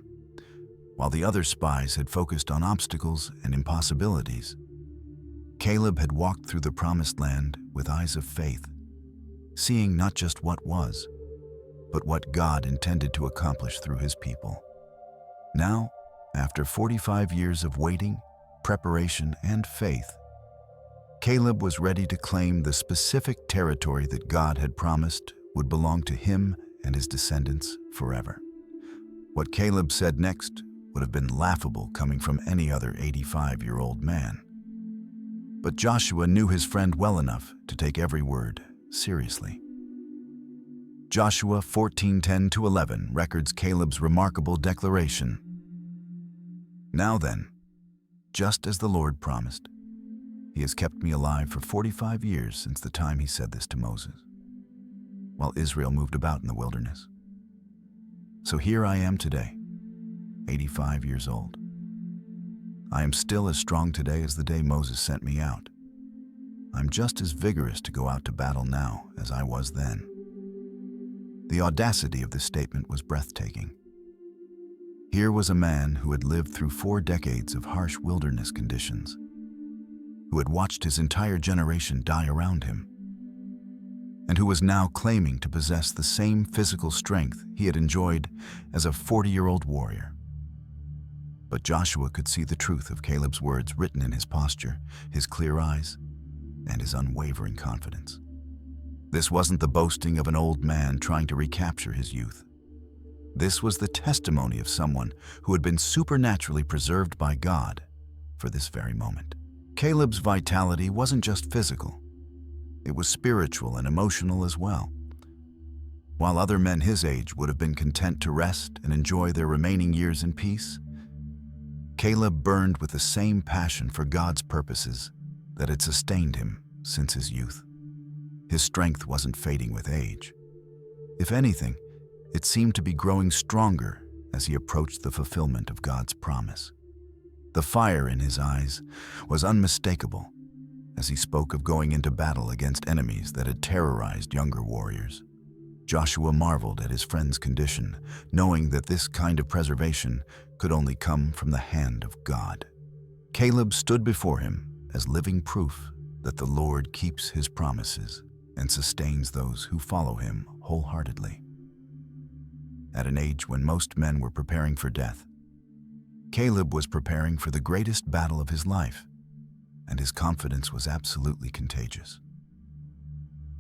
While the other spies had focused on obstacles and impossibilities, Caleb had walked through the promised land with eyes of faith, seeing not just what was, but what God intended to accomplish through His people. Now, after 45 years of waiting, preparation, and faith, Caleb was ready to claim the specific territory that God had promised would belong to him and his descendants forever. What Caleb said next would have been laughable coming from any other 85-year-old man. But Joshua knew his friend well enough to take every word seriously. Joshua 14:10-11 records Caleb's remarkable declaration. "Now then, just as the Lord promised, He has kept me alive for 45 years since the time He said this to Moses, while Israel moved about in the wilderness. So here I am today, 85 years old. I am still as strong today as the day Moses sent me out. I'm just as vigorous to go out to battle now as I was then." The audacity of this statement was breathtaking. Here was a man who had lived through 4 decades of harsh wilderness conditions, who had watched his entire generation die around him, and who was now claiming to possess the same physical strength he had enjoyed as a 40-year-old warrior. But Joshua could see the truth of Caleb's words written in his posture, his clear eyes, and his unwavering confidence. This wasn't the boasting of an old man trying to recapture his youth. This was the testimony of someone who had been supernaturally preserved by God for this very moment. Caleb's vitality wasn't just physical. It was spiritual and emotional as well. While other men his age would have been content to rest and enjoy their remaining years in peace, Caleb burned with the same passion for God's purposes that had sustained him since his youth. His strength wasn't fading with age. If anything, it seemed to be growing stronger as he approached the fulfillment of God's promise. The fire in his eyes was unmistakable as he spoke of going into battle against enemies that had terrorized younger warriors. Joshua marveled at his friend's condition, knowing that this kind of preservation could only come from the hand of God. Caleb stood before him as living proof that the Lord keeps His promises and sustains those who follow Him wholeheartedly. At an age when most men were preparing for death, Caleb was preparing for the greatest battle of his life, and his confidence was absolutely contagious.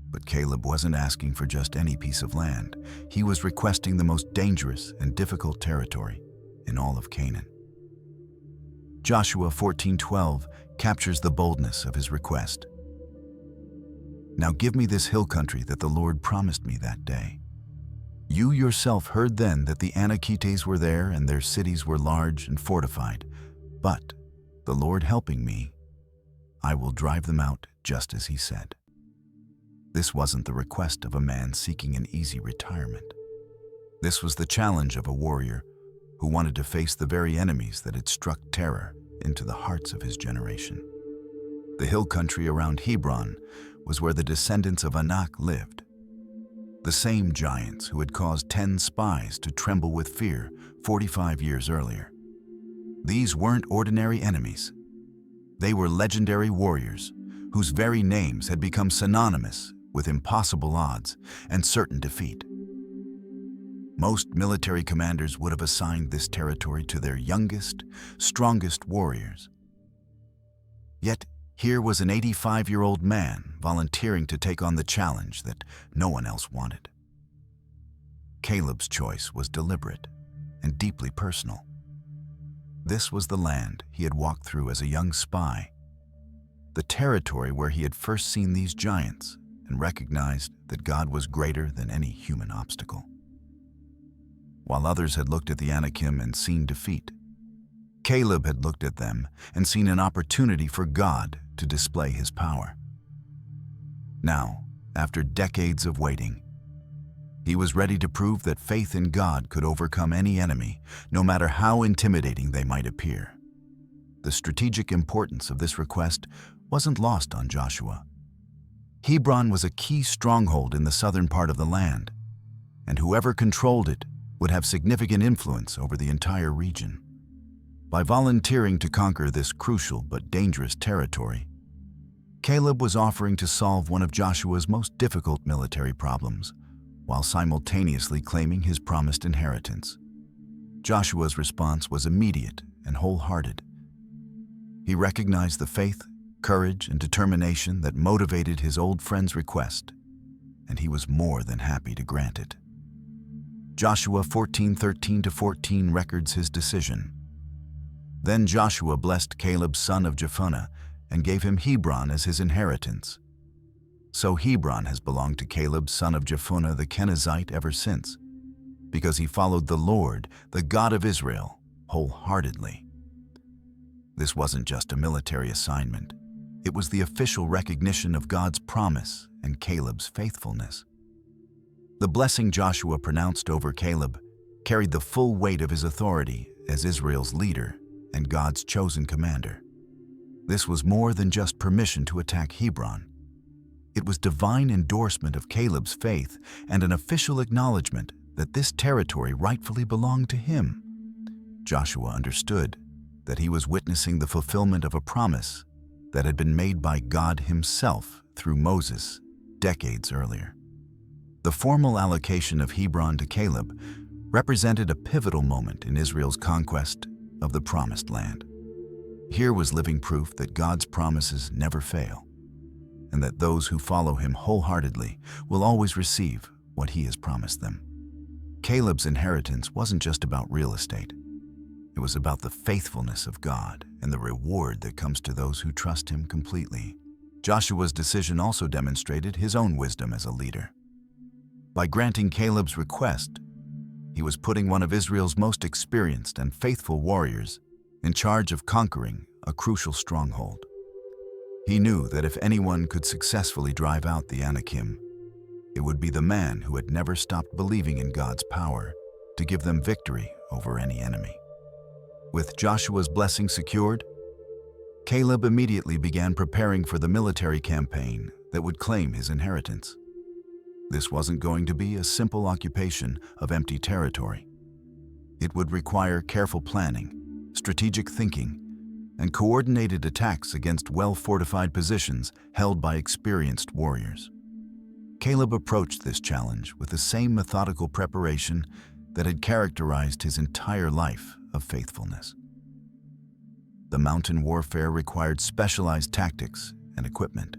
But Caleb wasn't asking for just any piece of land. He was requesting the most dangerous and difficult territory in all of Canaan. Joshua 14:12 captures the boldness of his request. "Now give me this hill country that the Lord promised me that day. You yourself heard then that the Anakites were there and their cities were large and fortified. But, the Lord helping me, I will drive them out just as He said." This wasn't the request of a man seeking an easy retirement. This was the challenge of a warrior who wanted to face the very enemies that had struck terror into the hearts of his generation. The hill country around Hebron was where the descendants of Anak lived. The same giants who had caused 10 spies to tremble with fear 45 years earlier. These weren't ordinary enemies. They were legendary warriors whose very names had become synonymous with impossible odds and certain defeat. Most military commanders would have assigned this territory to their youngest, strongest warriors. Yet, here was an 85-year-old man volunteering to take on the challenge that no one else wanted. Caleb's choice was deliberate and deeply personal. This was the land he had walked through as a young spy, the territory where he had first seen these giants and recognized that God was greater than any human obstacle. While others had looked at the Anakim and seen defeat, Caleb had looked at them and seen an opportunity for God to display his power. Now, after decades of waiting, he was ready to prove that faith in God could overcome any enemy, no matter how intimidating they might appear. The strategic importance of this request wasn't lost on Joshua. Hebron was a key stronghold in the southern part of the land, and whoever controlled it would have significant influence over the entire region. By volunteering to conquer this crucial but dangerous territory, Caleb was offering to solve one of Joshua's most difficult military problems, while simultaneously claiming his promised inheritance. Joshua's response was immediate and wholehearted. He recognized the faith, courage, and determination that motivated his old friend's request, and he was more than happy to grant it. Joshua 14:13-14 records his decision. Then Joshua blessed Caleb son of Jephunneh and gave him Hebron as his inheritance. So Hebron has belonged to Caleb son of Jephunneh the Kenizzite ever since, because he followed the Lord, the God of Israel, wholeheartedly. This wasn't just a military assignment. It was the official recognition of God's promise and Caleb's faithfulness. The blessing Joshua pronounced over Caleb carried the full weight of his authority as Israel's leader and God's chosen commander. This was more than just permission to attack Hebron. It was divine endorsement of Caleb's faith and an official acknowledgement that this territory rightfully belonged to him. Joshua understood that he was witnessing the fulfillment of a promise that had been made by God himself through Moses decades earlier. The formal allocation of Hebron to Caleb represented a pivotal moment in Israel's conquest of the Promised Land. Here was living proof that God's promises never fail, and that those who follow him wholeheartedly will always receive what he has promised them. Caleb's inheritance wasn't just about real estate. It was about the faithfulness of God and the reward that comes to those who trust him completely. Joshua's decision also demonstrated his own wisdom as a leader. By granting Caleb's request, he was putting one of Israel's most experienced and faithful warriors in charge of conquering a crucial stronghold. He knew that if anyone could successfully drive out the Anakim, it would be the man who had never stopped believing in God's power to give them victory over any enemy. With Joshua's blessing secured, Caleb immediately began preparing for the military campaign that would claim his inheritance. This wasn't going to be a simple occupation of empty territory. It would require careful planning, strategic thinking, and coordinated attacks against well-fortified positions held by experienced warriors. Caleb approached this challenge with the same methodical preparation that had characterized his entire life of faithfulness. The mountain warfare required specialized tactics and equipment.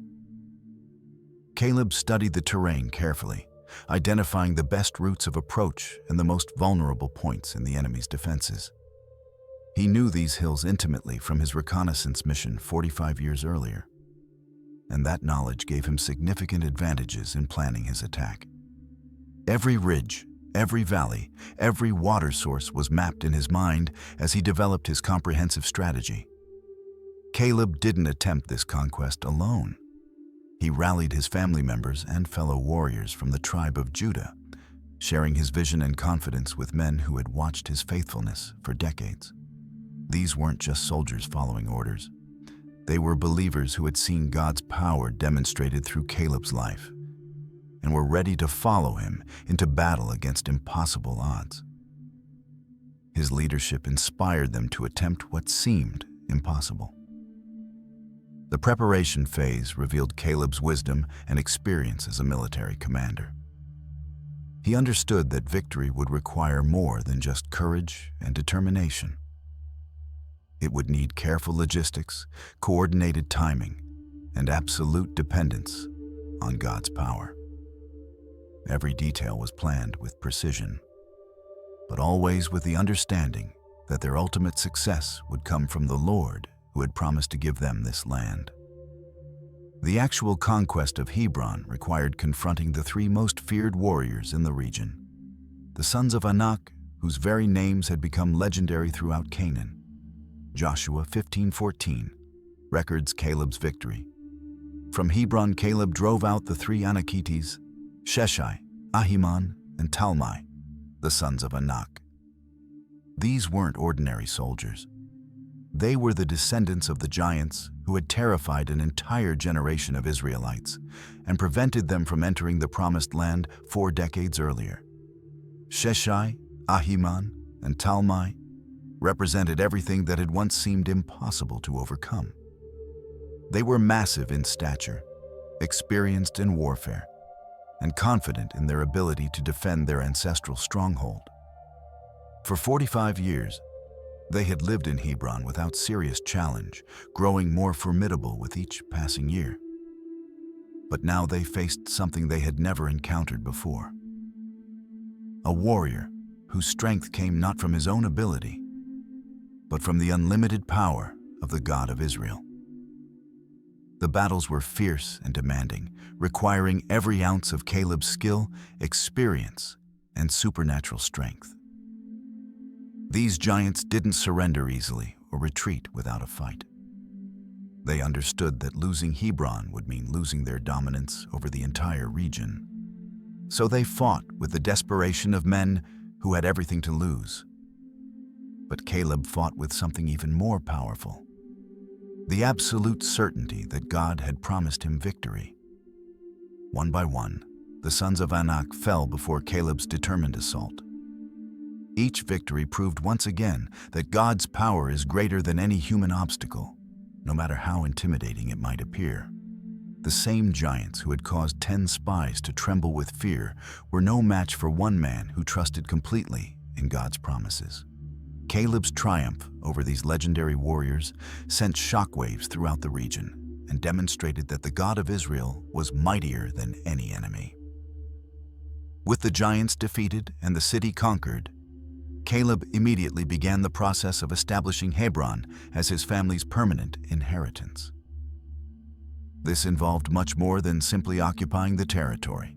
Caleb studied the terrain carefully, identifying the best routes of approach and the most vulnerable points in the enemy's defenses. He knew these hills intimately from his reconnaissance mission 45 years earlier, and that knowledge gave him significant advantages in planning his attack. Every ridge, every valley, every water source was mapped in his mind as he developed his comprehensive strategy. Caleb didn't attempt this conquest alone. He rallied his family members and fellow warriors from the tribe of Judah, sharing his vision and confidence with men who had watched his faithfulness for decades. These weren't just soldiers following orders. They were believers who had seen God's power demonstrated through Caleb's life and were ready to follow him into battle against impossible odds. His leadership inspired them to attempt what seemed impossible. The preparation phase revealed Caleb's wisdom and experience as a military commander. He understood that victory would require more than just courage and determination. It would need careful logistics, coordinated timing, and absolute dependence on God's power. Every detail was planned with precision, but always with the understanding that their ultimate success would come from the Lord who had promised to give them this land. The actual conquest of Hebron required confronting the three most feared warriors in the region, the sons of Anak, whose very names had become legendary throughout Canaan. Joshua 15:14 records Caleb's victory. From Hebron, Caleb drove out the three Anakites, Sheshai, Ahiman, and Talmai, the sons of Anak. These weren't ordinary soldiers. They were the descendants of the giants who had terrified an entire generation of Israelites and prevented them from entering the Promised Land 4 decades earlier. Sheshai, Ahiman, and Talmai represented everything that had once seemed impossible to overcome. They were massive in stature, experienced in warfare, and confident in their ability to defend their ancestral stronghold. For 45 years, they had lived in Hebron without serious challenge, growing more formidable with each passing year. But now they faced something they had never encountered before. A warrior whose strength came not from his own ability, but from the unlimited power of the God of Israel. The battles were fierce and demanding, requiring every ounce of Caleb's skill, experience, and supernatural strength. These giants didn't surrender easily or retreat without a fight. They understood that losing Hebron would mean losing their dominance over the entire region. So they fought with the desperation of men who had everything to lose. But Caleb fought with something even more powerful: the absolute certainty that God had promised him victory. One by one, the sons of Anak fell before Caleb's determined assault. Each victory proved once again that God's power is greater than any human obstacle, no matter how intimidating it might appear. The same giants who had caused 10 spies to tremble with fear were no match for one man who trusted completely in God's promises. Caleb's triumph over these legendary warriors sent shockwaves throughout the region and demonstrated that the God of Israel was mightier than any enemy. With the giants defeated and the city conquered, Caleb immediately began the process of establishing Hebron as his family's permanent inheritance. This involved much more than simply occupying the territory.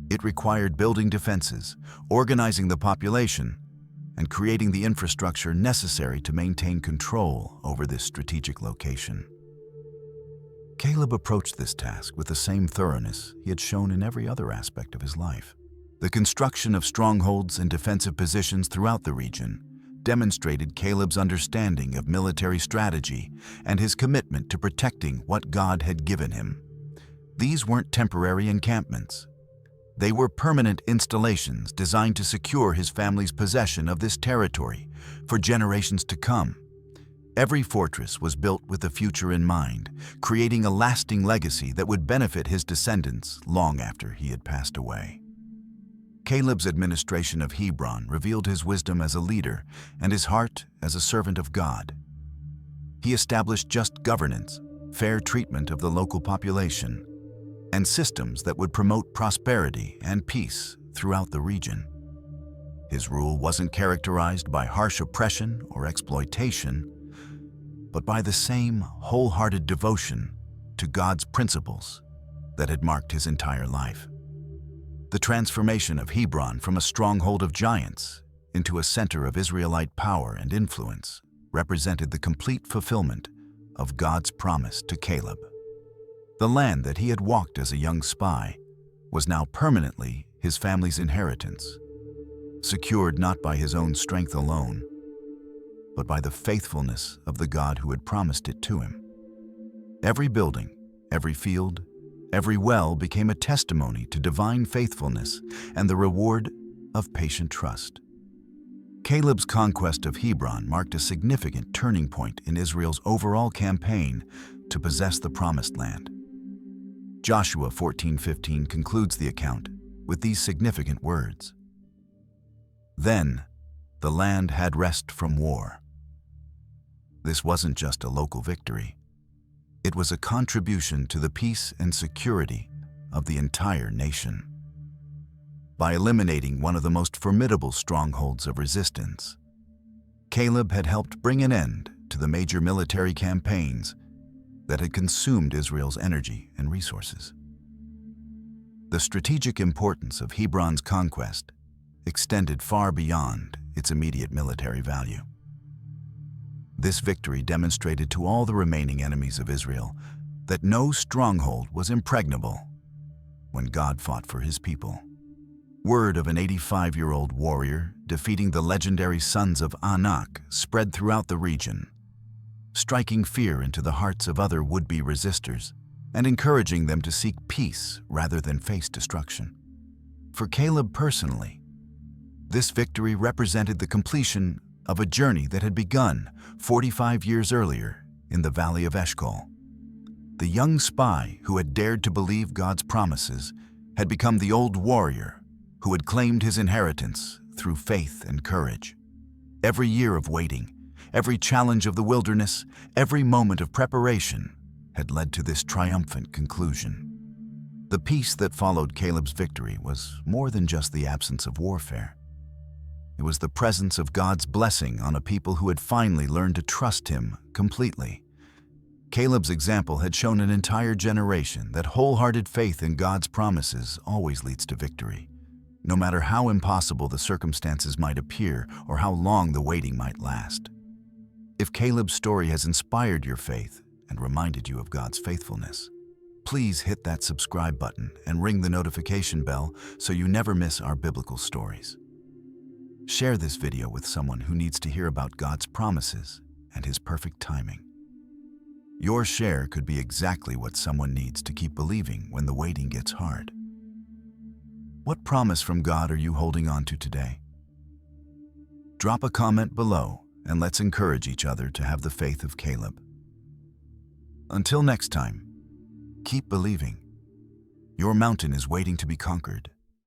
It required building defenses, organizing the population, and creating the infrastructure necessary to maintain control over this strategic location. Caleb approached this task with the same thoroughness he had shown in every other aspect of his life. The construction of strongholds and defensive positions throughout the region demonstrated Caleb's understanding of military strategy and his commitment to protecting what God had given him. These weren't temporary encampments. They were permanent installations designed to secure his family's possession of this territory for generations to come. Every fortress was built with the future in mind, creating a lasting legacy that would benefit his descendants long after he had passed away. Caleb's administration of Hebron revealed his wisdom as a leader and his heart as a servant of God. He established just governance, fair treatment of the local population, and systems that would promote prosperity and peace throughout the region. His rule wasn't characterized by harsh oppression or exploitation, but by the same wholehearted devotion to God's principles that had marked his entire life. The transformation of Hebron from a stronghold of giants into a center of Israelite power and influence represented the complete fulfillment of God's promise to Caleb. The land that he had walked as a young spy was now permanently his family's inheritance, secured not by his own strength alone, but by the faithfulness of the God who had promised it to him. Every building, every field, every well became a testimony to divine faithfulness and the reward of patient trust. Caleb's conquest of Hebron marked a significant turning point in Israel's overall campaign to possess the promised land. Joshua 14:15 concludes the account with these significant words. Then the land had rest from war. This wasn't just a local victory. It was a contribution to the peace and security of the entire nation. By eliminating one of the most formidable strongholds of resistance, Caleb had helped bring an end to the major military campaigns that had consumed Israel's energy and resources. The strategic importance of Hebron's conquest extended far beyond its immediate military value. This victory demonstrated to all the remaining enemies of Israel that no stronghold was impregnable when God fought for his people. Word of an 85-year-old warrior defeating the legendary sons of Anak spread throughout the region, striking fear into the hearts of other would-be resistors and encouraging them to seek peace rather than face destruction. For Caleb personally, this victory represented the completion of a journey that had begun 45 years earlier in the valley of Eshcol. The young spy who had dared to believe God's promises had become the old warrior who had claimed his inheritance through faith and courage. Every year of waiting, every challenge of the wilderness, every moment of preparation had led to this triumphant conclusion. The peace that followed Caleb's victory was more than just the absence of warfare. It was the presence of God's blessing on a people who had finally learned to trust him completely. Caleb's example had shown an entire generation that wholehearted faith in God's promises always leads to victory, no matter how impossible the circumstances might appear or how long the waiting might last. If Caleb's story has inspired your faith and reminded you of God's faithfulness, please hit that subscribe button and ring the notification bell so you never miss our biblical stories. Share this video with someone who needs to hear about God's promises and his perfect timing. Your share could be exactly what someone needs to keep believing when the waiting gets hard. What promise from God are you holding on to today? Drop a comment below and let's encourage each other to have the faith of Caleb. Until next time, keep believing. Your mountain is waiting to be conquered.